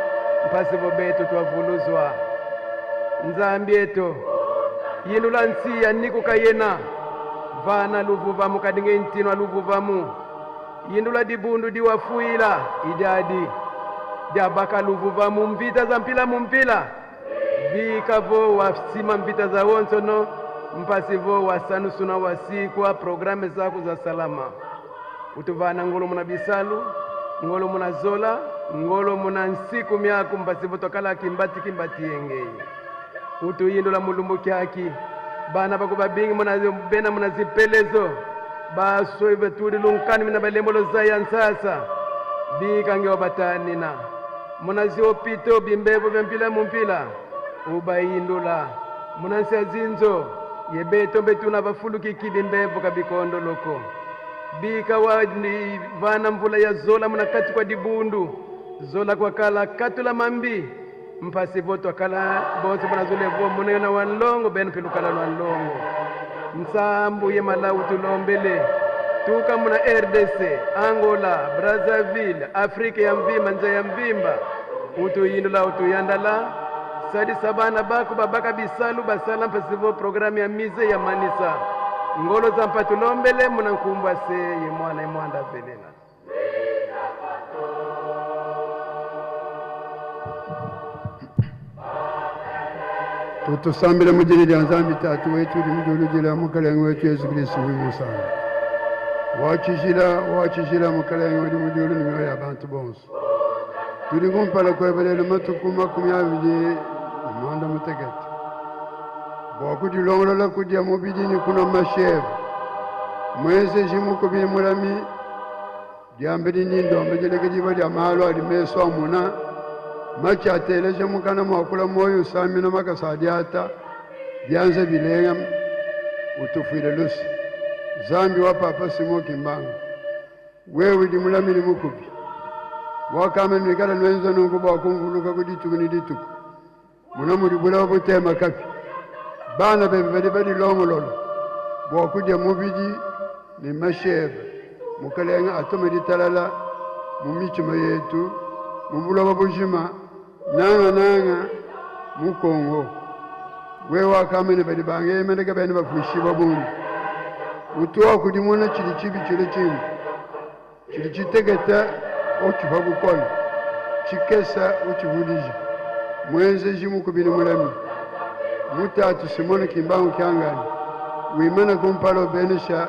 D: mpasivo betu twavuluzwa nzambieto yinula nsiya nikuka yena vana luvuvamu kadinge ntinwa luvuvamu yindula dibundu diwafuila idadi diabaka luvuvamu mvita za mpila mumpila vikavo wasima mvita za wonsono mpasivo wasanusuna wasikwa programe zaku za salama utuvana ngolo muna bisalu ngolo muna zola ngolo muna nsiku myaku mpasivo tokala kimbati yengei utu yindula mulumbu kyaki bana bakubabingi muna bena muna zipelezo baso ivetuli lunkani mina balembolo zaya nsasa bikange wabatanina muna ziopito bimbevo bempila mumpila ubayindula muna nsia zinzo yebeto betuna bafuluki kidimbevo kabikondo loko bika wadi vana mvula ya zola munakati kwa dibundu zola kwa kala katula mambi mpasi voto kala bonse bana zule vo munena wanlongo ben pilukala wanlongo msambu ye Malawi tulombele tuka muna RDC Angola Brazzaville Afrika ya mvimba nje ya mvimba utu yindula utu yandala sadi sabana baku babaka bisalu basala mpasivo programu ya mize ya manisa ngolo za mpatulombele muna nkumbwa se ye mwana ye mwanda velela
E: tutusambile mujili lya nzambi tatu wetu limujulujila mukalengo wetu Yesu Kristo wimusana wachishila mukalengo wetu mujulu nimyo ya bantu bonso tuli kumpala kwebelele matuku 20 mwanda mutegete bwakudilongolola kudya mubidini kuna mashevu mweze jimukubili mulami dyambeli nindombe jeleke diba lya malo alimeso amuna machateleje mukana mwakula moyo usamina makasadiata byanze bilenga utufile lusi zambi wa papa Simo Kimbangu wewe di mulami ni mukubi wakame nikala nwenza nunguba wakumvuluka kudituku ni dituku muna mulibula wabutema kapi bana bebe badi longololo bwakudya mubidi ni mashebe mukalenga atome ditalala mumichima yetu mubuloba bujima nanga mukongo wewa kamene badi bange meneka bene bafushi babundu utuwa kudimona chili chibi chile chini chili chitegeta ochiva kukola chikesa uchivulija mwenze jimu kubini mulami mutatu Simoni Kimbangu kyangani wimana kumpalo benesha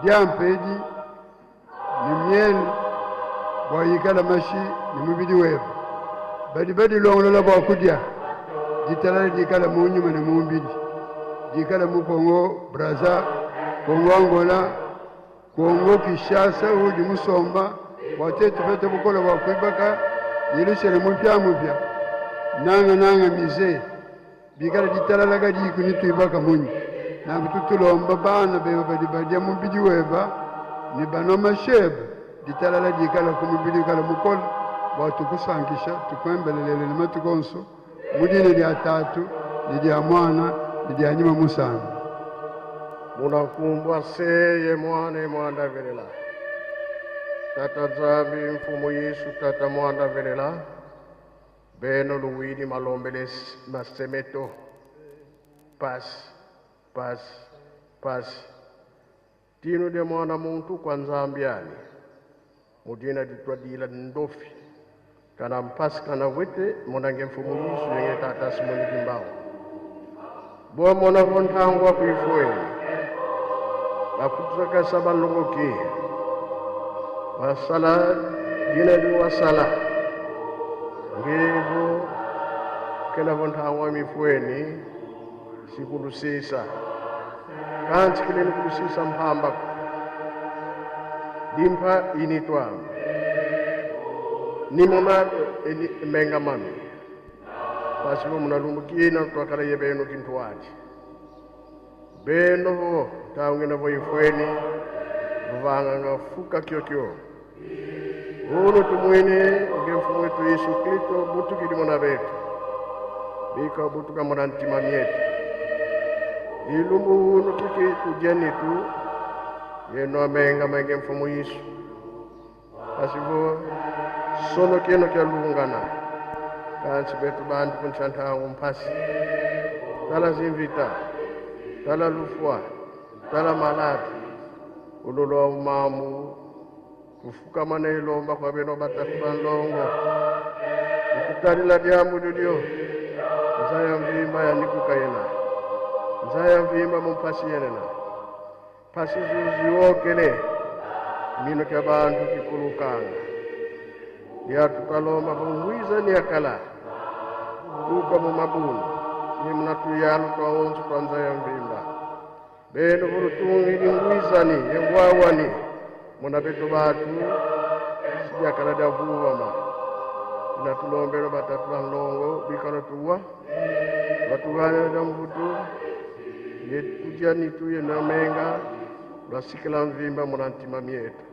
E: diampedi ni mieli bwayikala mashi ni mubidi webu badi longolola bwakudya ditalala dikala munyuma ni mumbidi dikala mukongo Braza Kongo Angola Kongo Kishasa udi musomba watetu pete bukola wakuibaka yilishele mupya nanga mize bikala ditalala gadi kunitu ibaka munyi na kututulomba bana beba badi badia mubidi weba ni banoma shebu ditalala dikala kumubidi kala mukola watu kusankisha tukwembelelele na matukonso mudine dia tatu dia mwana dia nyuma musana
F: munakumbwa seye mwana mwanda velela tata zambi mfumu Yesu tata mwanda velela beno luwidi malombele masemeto pas tino de mwana muntu kwa nzambiani mudina ditwadila ndofi kana mpasi kana wete monange mfumu Yesu yenge tata Simoni Kimbangu bo mona vontangwa kuifueni bakutaka sabalongoki wasala dina wasala ngevo kena vontangwa mifueni sikulusisa kanti kileni kulusisa mpamba dimpa initwa ni mama menga mami pasipo munalumukina twakala yebeno kintuwaji beno taungena voifweni vuvanga ngafuka kyokyo uno tumwene ngemfumu wetu Yesu Kristo butukidi mwana betu bika butuka mwana ntima myetu ilumbu uno kiki tujenitu yeno amenga mange mfumu Yesu pasipo sono keno kya lungana kansi betu bantu kunchantangu mpasi tala zinvita tala lufwa tala malati ulolo mamu kufuka mana ilomba kwa beno batakuba ndongo ukutalila diamu lulio nzaya mvimba ya nikuka yena nzaya mvimba mumpasi yenena pasi zuziwokele mino kya bantu kikulukanga ya tukaloma kumwiza ni akala uka mumabuni ni mnatuyano kwa onzu kwa nzaya mvimba beno vurutungi ni mwizani yengwawani muna betu batu sijakala davuwama inatulombelo batatu banlongo bikala tuwa batugane da mvutu yetujani tuye na menga lwasikila mvimba munantima myetu.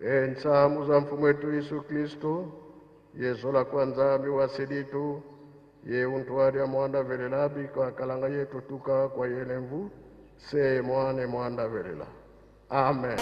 F: Ensamu za mfumu wetu Yesu Kristo, yezo la kwanza miwasilitu, ye untwari ya mwanda velela bika kalanga yetu tuka kwa yelemvu, se mwane mwanda velela. Amen.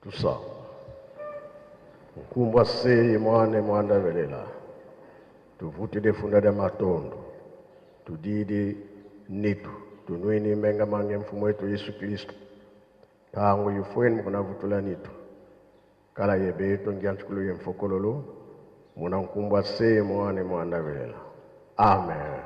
F: Tusao. Mkumbwa sei mwane mwanda velela. Tuvutile funda de matondo. Tudidi nitu. Tunuini menga mange mfumu wetu Yesu Kristo. Tangu yufweni mkuna vutula nitu. Kala yebeto ngianchukulu yemfokololo. Muna mkumbwa sei mwane mwanda velela. Amen.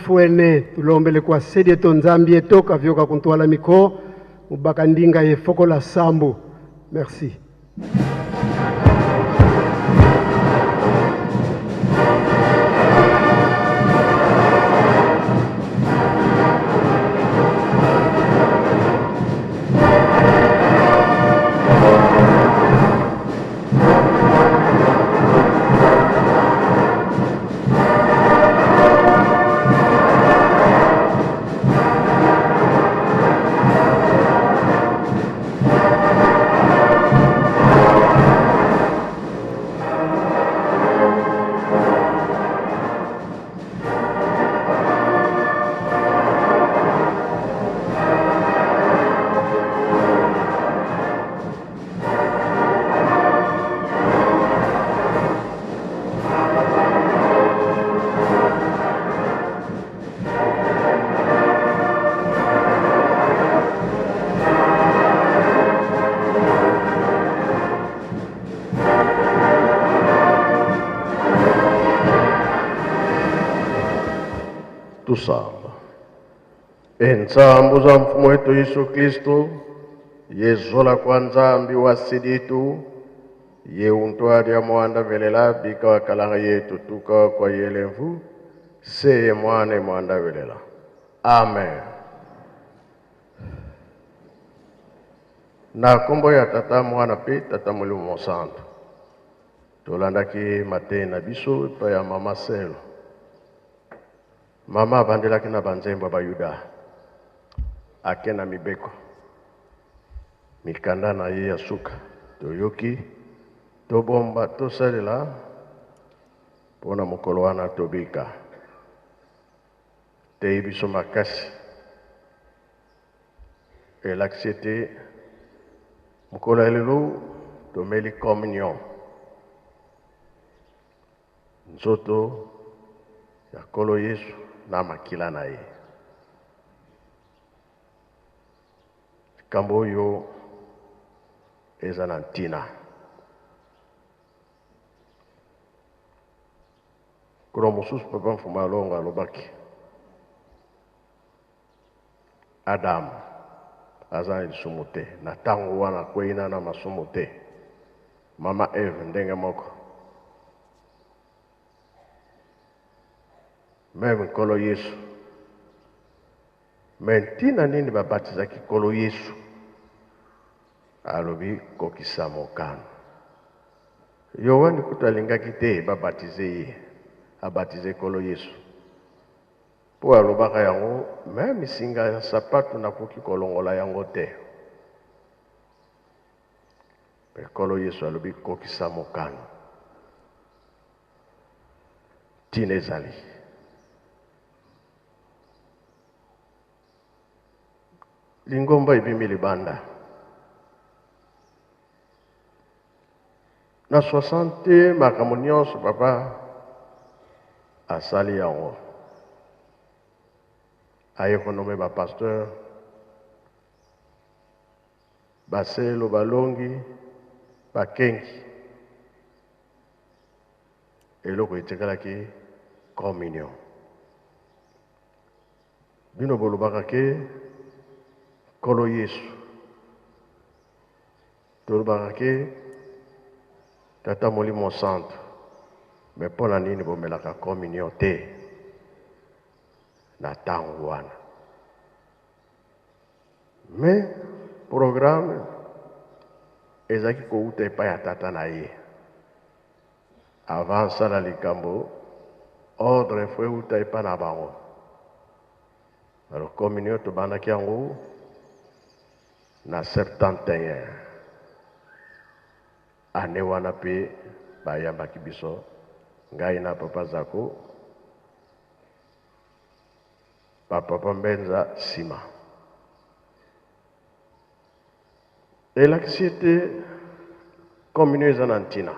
D: tifuene tulombele kwa sedi to nzambi etoka vyoka kuntwala miko mubaka ndinga ye foko la sambu. Merci.
F: Tusamba. Ensambu za mfumo wetu Yesu Kristo, yezola kwa nzambi wa siditu, ye untwadi ya mwanda velela bika wa kalanga yetu tuka kwa yelemvu, seye mwane mwanda velela. Amen. Na kombo ya tata mwana pe tata Mulimo Santo. Tolanda ki mate na biso pa ya mama Selo. Mama bandela kina banzembo ba Yuda. Akena mibeko. Mikanda na ye ya suka. Toyoki. Tobomba tosalela. Pona mokolo wana tobika. Te biso makasi. Elaksete. Mokolo elelo tomeli communion. Nzoto ya kolo Yesu na makila na ye. Kambo yo eza na ntina. Kuro mosusu papa mfuma alonga alobaki. Adam aza lisumu te. Na tango wana kweina na masumu te. Mama Eve ndenge moko. Même kolo Yesu. Mentina nini babatiza ki kolo Yesu. Alobi kokisa mokano. Yohani kutalinga kite babatize ye. Abatize kolo Yesu. Po alobaka yango, même singa ya sapatu na kuki kolongola yango te. Pe kolo Yesu alobi kokisa mokano. Tinezali. Lingomba ibimi libanda. Na 60 makamunions papa asali yango. Aye konome ba pasteur baselo balongi bakengi eloko etekala ki communion. Bino bolobaka ke kolo Yesu. Tolobaka ke tata Mulimo Santo. Me pona nini bomelaka communion te. Na tango wana. Me programme ezaki kouta epai ya tata na ye. Avant sala likambo, ordre fue uta epai na bango. Alors communion tobandaki yango na 71. Ane wana pe bayambaki biso ngai na papa Zako. Papa Mbenza sima. Elaksite communion eza na ntina.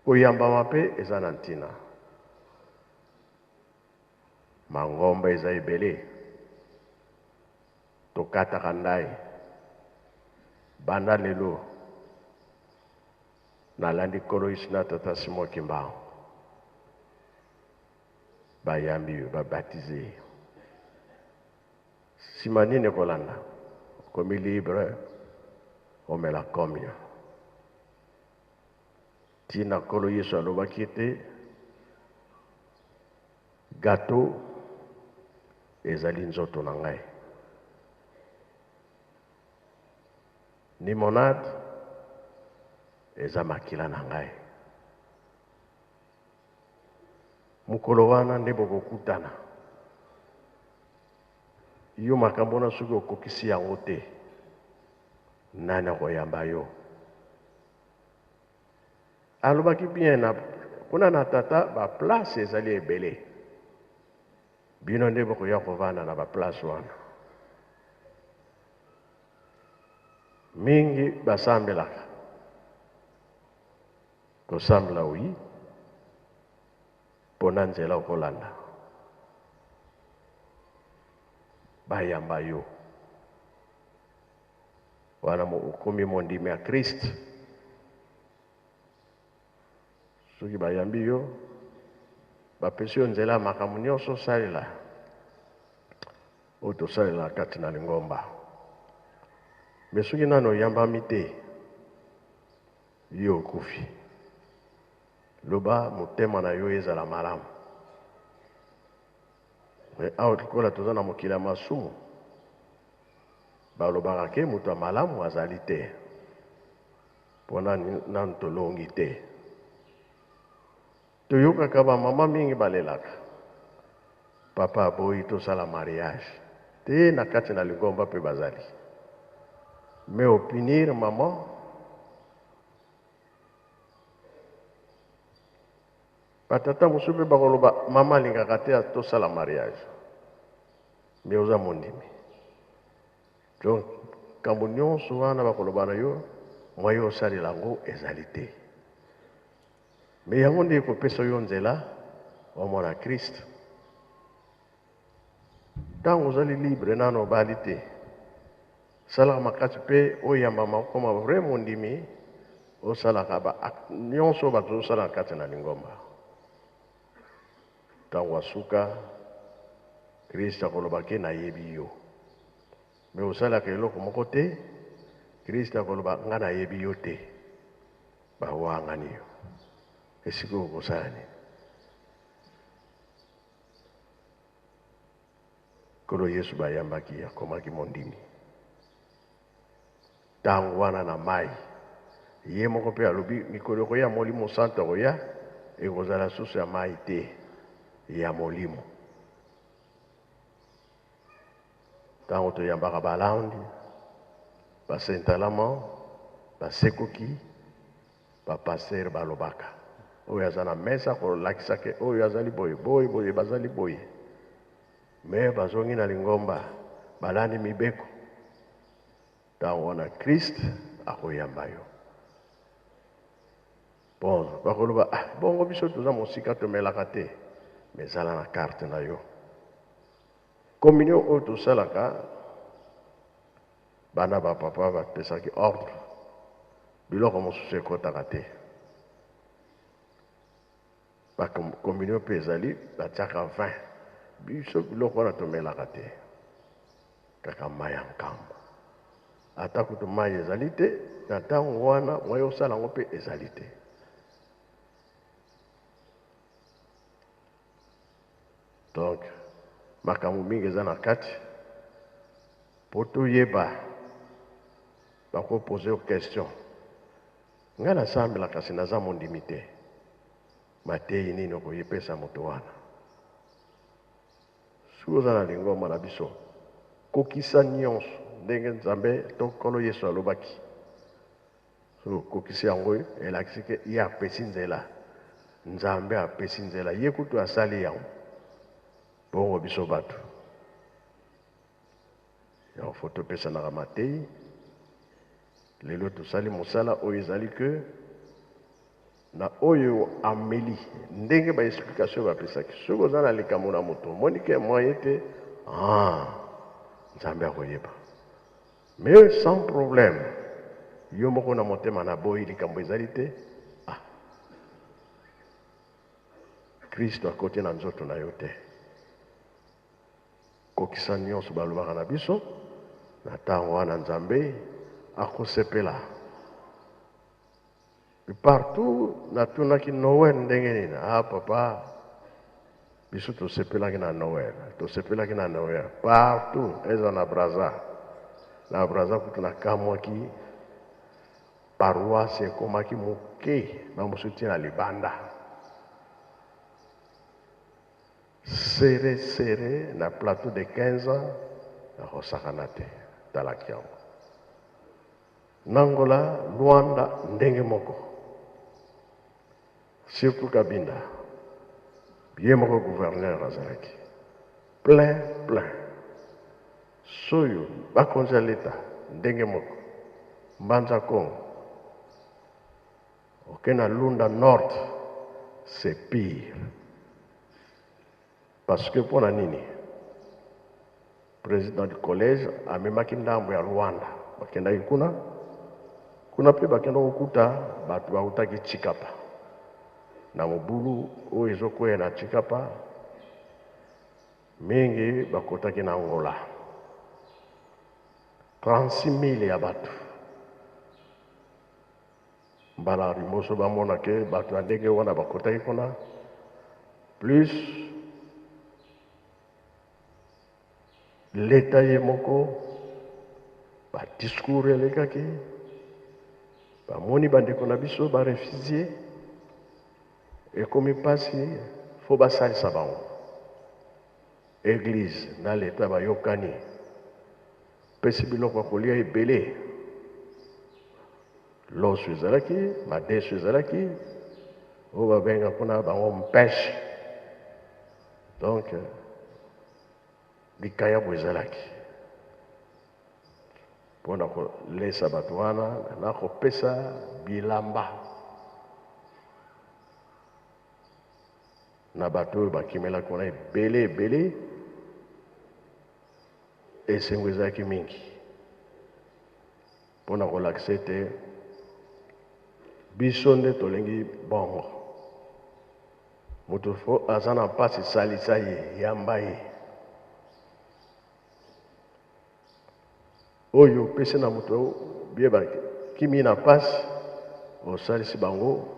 F: Koyambama pe eza na ntina. Mangomba eza ebele. Tokataka ndai. Banda lelo. Nalandi kolo Yesu na tata Simon Kimbao. bayambi yo babaptize nsima nini kolanda komi libre omela communion ntina nkolo yesu alobaki ete gato ezali nzoto na ngai limonade eza makila na ngai mokolo wana nde bokokutana yo makambo na soki okokisi yango te nani akoyamba yo alobaki bien na kuna na tata baplace ezali ebele bino nde bokoya kovanda na baplace wana mingi basambelaka kosambela wi mpona nzela okolanda bayamba yo wana okomi mondimi ya Kristo soki bayambi yo bapesi yo nzela ya makambo nyonso osalela oyo tosalela kati na lingomba me soki nano oyambami te yo okufi loba motema na yo ezala malamu me awa tikola toza na mokili ya masumu balobaka ke moto ya malamu azali te mpona nanu tolongi te toyokaka bamama mingi balelaka papa aboyi tosala mariage te na kati na lingomba mpe bazali me opinir mama batata mosusu mpe bakoloba mama alingaka te tosala mariage me oza mondimi donc kambo nyonso wana bakoloba na yo mwa yo osalela yango ezali te me yango nde ekopesa yo nzela omona Kristo ntango ozali libre nano obali te salaka makasi mpe oyambama okoma vrai mondimi osalaka nyonso bato ozosala na kati na lingomba ntango asuka Kristo akolobaki nayebi yo me osalaka eloko moko te Kristo akoloba nga nayebi yo te bawangani yo esika okosala nini nkolo Yesu bayambaki akomaki mondimi ntango wana na mai ye moko mpe alobi mikolo ekoya molimo santo akoya ekozala susu ya mai te ya molimo ntango toyambaka balandi basentalama basekoki bapaster balobaka oyo aza na mesa kolakisa ke oyo azali boye boye boye bazali boye me bazongi na lingomba balandi mibeko ntango wana Kristo akoyamba yo bon bakoloba bongo biso toza mosika tomelaka te me ezala na karte na yo communion oyo tosalaka bana bapapa bapesaki ordre biloko mosusu ekotaka te bacommunion mpe ezali batiaka vin biso biloko wana tomelaka te kaka mai ya nkamba ata kutu mai ezali te na ntango wana mwa yo osala yango mpe ezali te donc makambo mingi eza na kati po toyeba bakopose question ngai nasambela kasi naza mondimi te mateyi nini okoyepesa moto wana soki oza na lingomba na biso kokisa nyonso ndenge nzambe to nkolo Yesu alobaki so kokisi yango elakisi ke ye apesi nzela nzambe apesi nzela ye kutu asali yango bongo biso bato yango fo topesanaka mateyi lelo tosali mosala oyo ezali ke na oyo ameli ndenge baexplication bapesaki soki oza na likambo na moto omoni ke moye te nzambe akoyeba mais sans problème yo moko na motema na boyi likambo ezali te Kristo akoti na nzoto na yo te. Kokisa nyonso balobaka na biso na ntango wana Nzambe akosepela. Partout natunaki Noël ndenge nini. Papa, biso tosepelaki na Noël. Tosepelaki na Noël. Partout, eza na Braza. Na Braza kutu na kamwaki paroisse ekomaki moke na mosusu tina libanda. Serré na plateau de 15 ans na kosakana te talaki yango. Nangola Luanda ndenge moko. Surtout Kabinda. Ye moko gouverneur azalaki. Plein. Soyo bakonzi ya leta ndenge moko. Mbanza Congo. Okena Lunda Nord, c'est pire. Parce que pour la nini, président du collège a même ndambo ya Rwanda. Bakenda ikuna, kuna pe bakenda okuta batu bautaki Chikapa. Na mobulu o ezoko na Chikapa, mingi bakotaki na Angola. 36,000 ya batu. Mbala rimoso bamona ke batu andenge wana bakotaki kuna, plus l'État ye moko ba discours elekaki ba moni bandeko na biso ba réfugié ekomi pasi fo basalisa bango. Église na l'État bayokani pesi biloko kolia ebele loso ezalaki madeso ezalaki oyo babenga kuna bango mpeshe. Donc likaya bwezalaki mpona kolesa bato wana na kopesa bilamba na bato oyo bakimelaki wana ebele esengo ezalaki mingi mpona kolakisa ete biso nde tolengi bongo. Moto fo aza na mpasi salisa ye yamba ye oyo pese na moto bieba kimi na pasi osalisi bango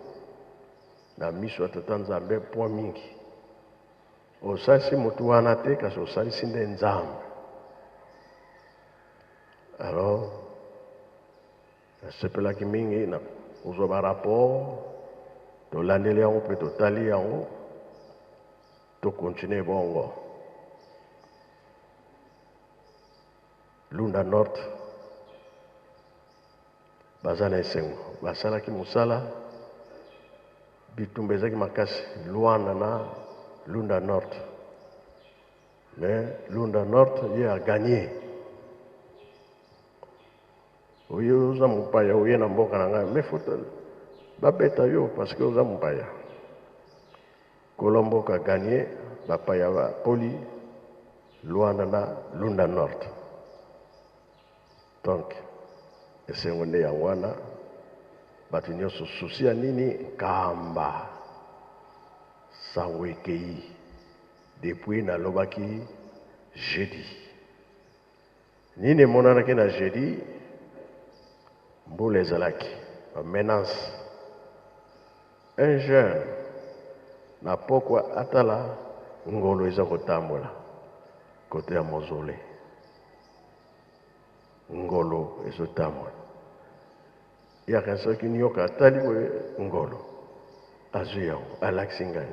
F: na miso ya Tata Nzambe po mingi. Osalisi moto wana te kasi osalisi nde Nzambe. Alors nasepelaki mingi na kozwa ba rapport tolandeli yango mpe totali yango tokontinue bongo. Lunda Nord baza na esengo basalaki mosala bitumba ezalaki makasi Luanda na Lunda Nord, mais Lunda Nord ye a gagné. Oyo oza mopaya oye na mboka na ngai mais faut babeta yo parce que oza mopaya. Kolomboka gagné bapaya ba poli Luanda na Lunda Nord. Donc esengo nde yango wana bato nyonso susi ya nini kamba sango ekei depuis nalobaki jeudi. Nini emonanaki na jeudi mbula ezalaki menace. Un jeune na pokwa atala ngolo eza kotambola kote ya mozole. Ngolo ezotambola yaka soki nyoka atali boye ngolo azwi yango alakisi ngai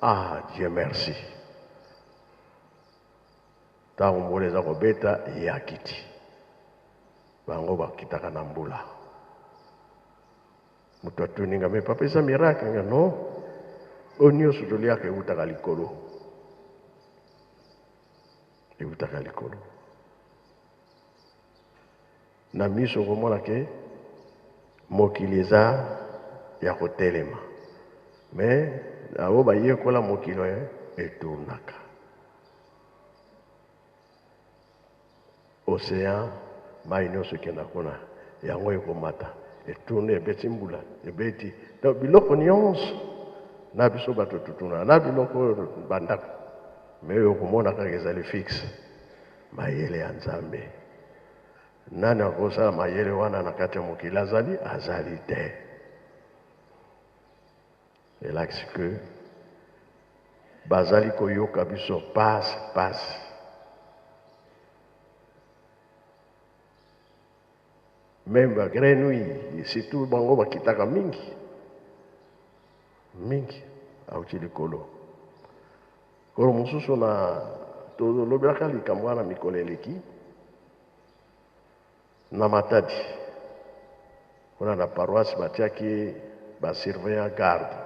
F: na Dieu merci. Ntango mbula eza kobeta ye akiti bango bakitaka na mbula. Moto atuninga me papa eza miracle nga no oyo nyonso toliaka eutaka likolo. Eutaka likolo na miso komona ke mokili eza ya kotelema mais awo bayekola mokili eturnaka. Océan mai nyonso ekenda kuna yango ekomata etourne ebeti mbula ebeti. Donc biloko nyonso na biso bato tutuna na biloko bandako me oyo komona kaka ezali fixe mayele ya Nzambe. Nani akosala mayele wana na kati ya mokili azali te. Elakisi ke bazali koyoka biso pasi même bagre nui surtout bango bakitaka mingi auti likolo kolo mosusu na tolobelaka likambo wana mikolo eleki na Matadi kuna na paroisse batiaki basurveillant garde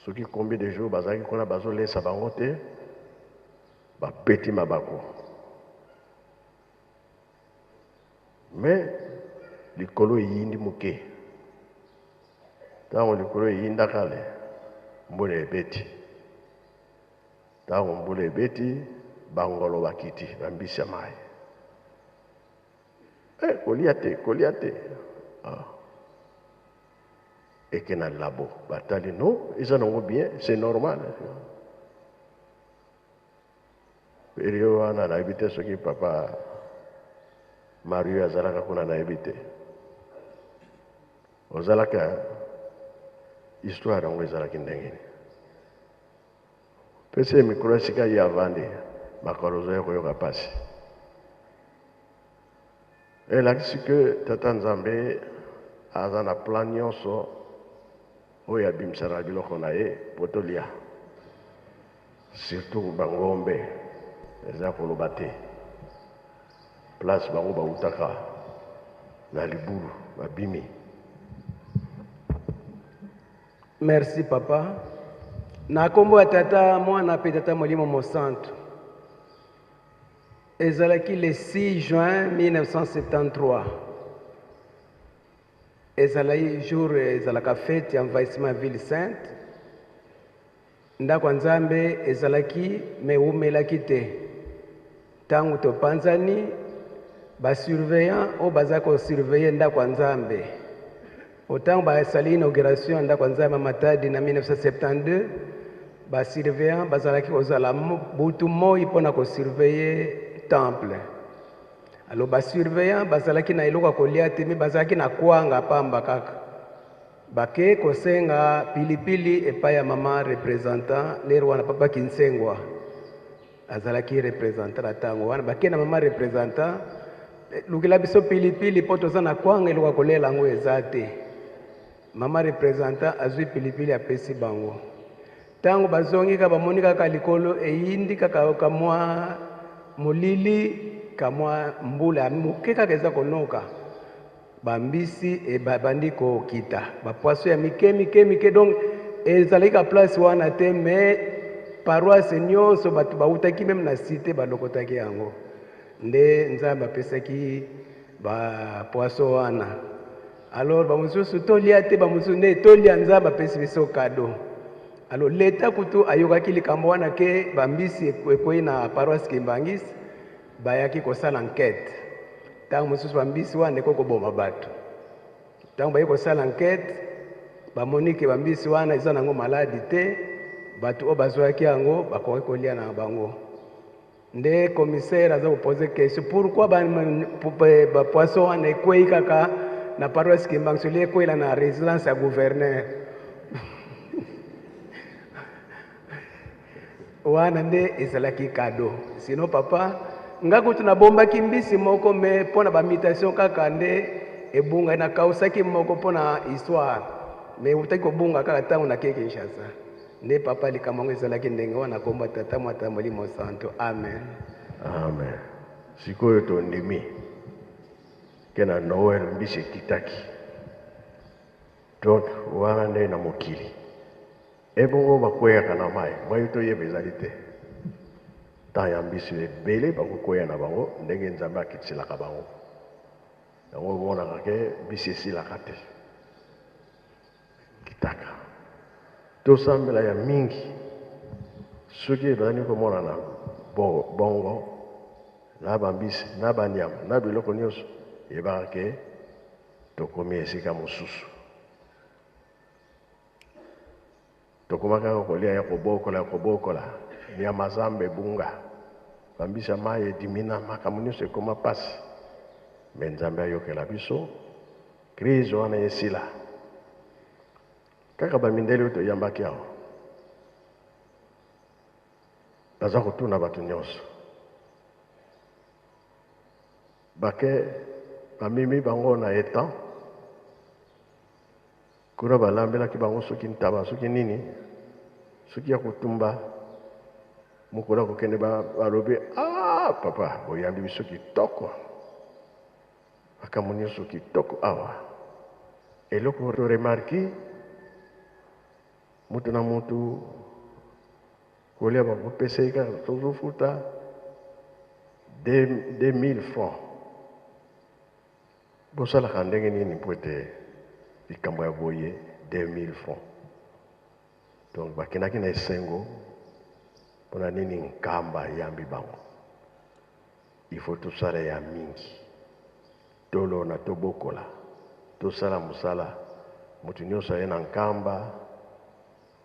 F: soki combien de jours bazalaki kuna bazolesa bango te bapeti mabako mais likolo eyindi moke ntango likolo eyindaka le mbula ebeti ntango mbula ebeti bangolo bakiti bambisi ya mai kolia te eke na labo batali non eza nango bien c'est normal perio wana nayebi te soki papa Mario azalaka kuna nayebi te ozalaka histoire yango ezalaki ndenge pese mikolo esika ye avandi makolo ozoya koyoka pasi elakisi ke tata Nzambe aza na plan nyonso oyo abimisaka biloko na ye po tolia surtout bangombe eza koloba te place bango bautaka na libulu babimi.
D: Merci papa. Na kombo ya tata mwana pe tata Molimo Mosantu. Ezalaki le 6 juin 1973. Ezalaki jour ezalaka fête ya envahissement ville sainte. Ndako Nzambe ezalaki meumelaki te. Tangu topanzani basurveillant o bazako surveiller ndako Nzambe. Autant basali inauguration ndako Nzambe Matadi na 1972 basurveillant bazalaki kozala butu moi mpona kosurveiller temple. Alors basurveillant bazalaki na eloko kolia te me bazalaki na kwanga pamba kaka. Bake kosenga pilipili epai ya mama représentant lero wana papa Kinsengwa azalaki représentant na tango wana bake na mama représentant lukila biso pilipili poto za na kwanga eloko kolela ngo ezate mama représentant azwi pilipili apesi bango tango bazongi ka bamoni kaka likolo eyindi kaka kamwa molili kamwa mbula muke kaka eza konoka bambisi e babandi kokita bapoaso ya mike donc ezalaki ka place wana te mais paroisse nyonso bato bautaki même na cité balokotaki yango nde Nzambe apesaki bapoaso wana. Alors bamosusu tolia te bamosusu nde tolia Nzambe apesi biso kado. Alors leta kutu ayokaki likambo wana ke bambisi ekwei na paroisse Kimbangisi bayaki kosala enquête. Tango mosusu bambisi wana ekoko boma bato. Tango bayaki kosala enquête bamoni ke bambisi wana eza nango maladi te bato o bazwaki yango bakoki kolia na bango. Nde commissaire aza poser question pourquoi ba poisson wana ekwei kaka na paroisse Kimbangisi li ekwei na résidence ya gouverneur wana nde ezalaki kado. Sinon papa ngako tunabombaki mbisi moko me pona ba mutation kaka nde ebunga na kausaki moko pona histoire me utaki kobunga kaka tango na keke Kinshasa. Ne papa likamongo ezalaki ndenge wana komba tata mwata Molimo Santo. Amen.
F: Amen. Sikoyo tondimi kena Noel mbisi kitaki donc wana nde na mokili ebongo bakweyaka na mai mai toyeba ezali te ntan ya mbisi ebele bakokweya na bango ndenge Nzambe akitiselaka bango yango omonaka ke mbisi esilaka te kitaka tosambela ya mingi soki ebazali komonana bongo na bambisi na banyama na biloko nyonso yebaka ke tokomi esika mosusu tokumaka kolia ya kobokola ni ya mazambe bunga bambisa maye dimina makamuniso ekoma pasi me nzambe ayokela biso kristo wana yesila kaka bamindele oyo toyambaki awo baza kotuna bato nyonso bake bamimi bango na etan kuna balambelaki bango soki ntaba soki nini soki ya kotumba mokolo kokende balobi papa boyambi biso kitoko makambo nyonso kitoko awa eloko toremarki mutu na mutu kolia bakopesa ye kaka tozofuta 2000 francs bosalaka ndenge nini mpo ete likambo ya boye 2000 francs donc bakendaki na esengo mpona nini nkamba yambi bango il faut tosala ya mingi tolona tobokola tosala mosala moto nyonso aye na nkamba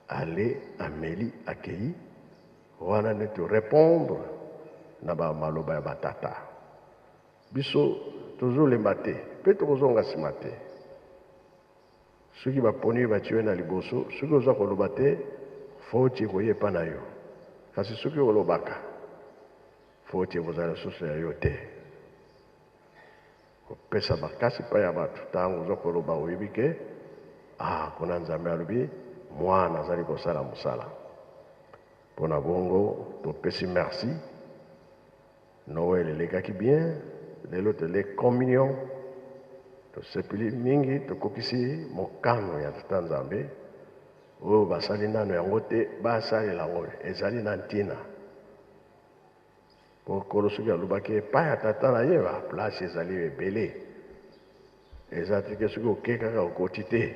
F: ale ameli akei wana nde torépondre na bamaloba ya batata biso tozolemba te mpe tokozonga nsima te soki baponi batiwe na liboso soki oza koloba te foti ekoyepa na yo kasi soki olobaka foti ekozala lisusu ya yo te kopesa makasi mpa ya bato ntango oza koloba oyebi ke kuna nzambe alobi mwana azali kosala mosala mpona bongo topesi merci noel elekaki bien lelo tele communion tosepeli mingi tokokisi mokano ya tata nzambe oyo basali nano yango te basalela yango ezali na ntina mpo kolo soki alobaki epai ya tata na ye baplace ezali ebele eza teke soki oke kaka okoti te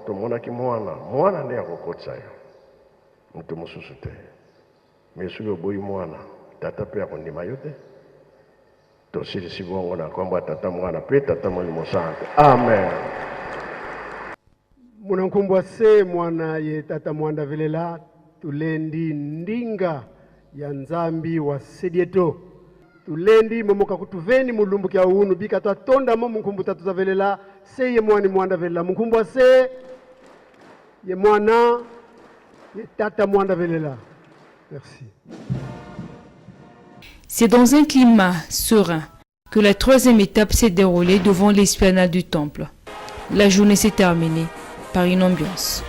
F: tomonaki mwana nde akokotisa yo moto mosusu te me soki oboyi mwana tata mpe akondima yo te tosilisi bongo na kombo ya tata mwana mpe tata molimo santo amen.
D: Munankumbwa se mwana ye tata mwanda velela tulendi ndinga ya nzambi wa sedieto tulendi momoka kutuveni mulumbu kya unu bika twatonda mo munkumbu tatu za velela se ye mwani mwanda velela munkumbwa se ye mwana ye tata mwanda velela. Merci.
A: C'est dans un climat serein que la troisième étape s'est déroulée devant l'esplanade du temple. La journée s'est terminée par une ambiance.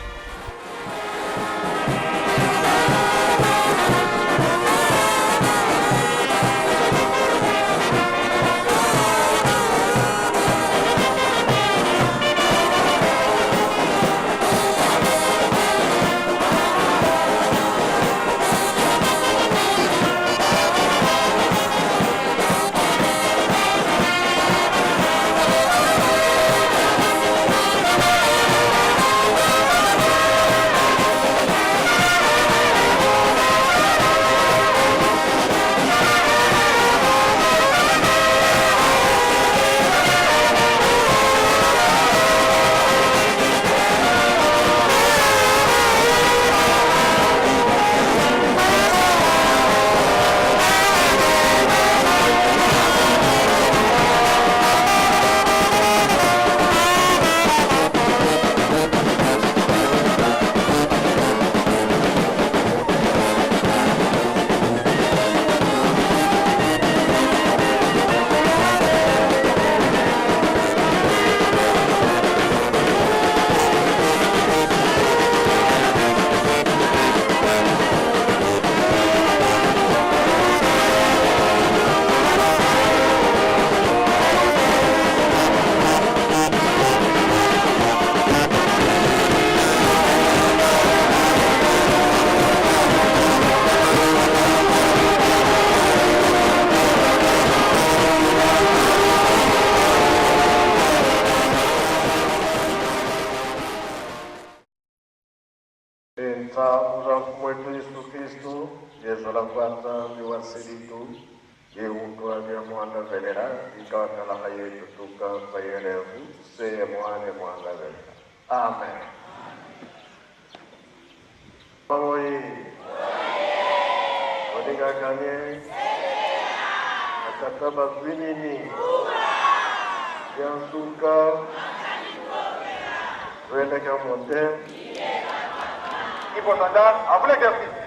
F: Amen. gagné. Akataba Zwinini. Yansuka. Renda Kamonte.
G: Il faut s'entendre, à vous l'exercice.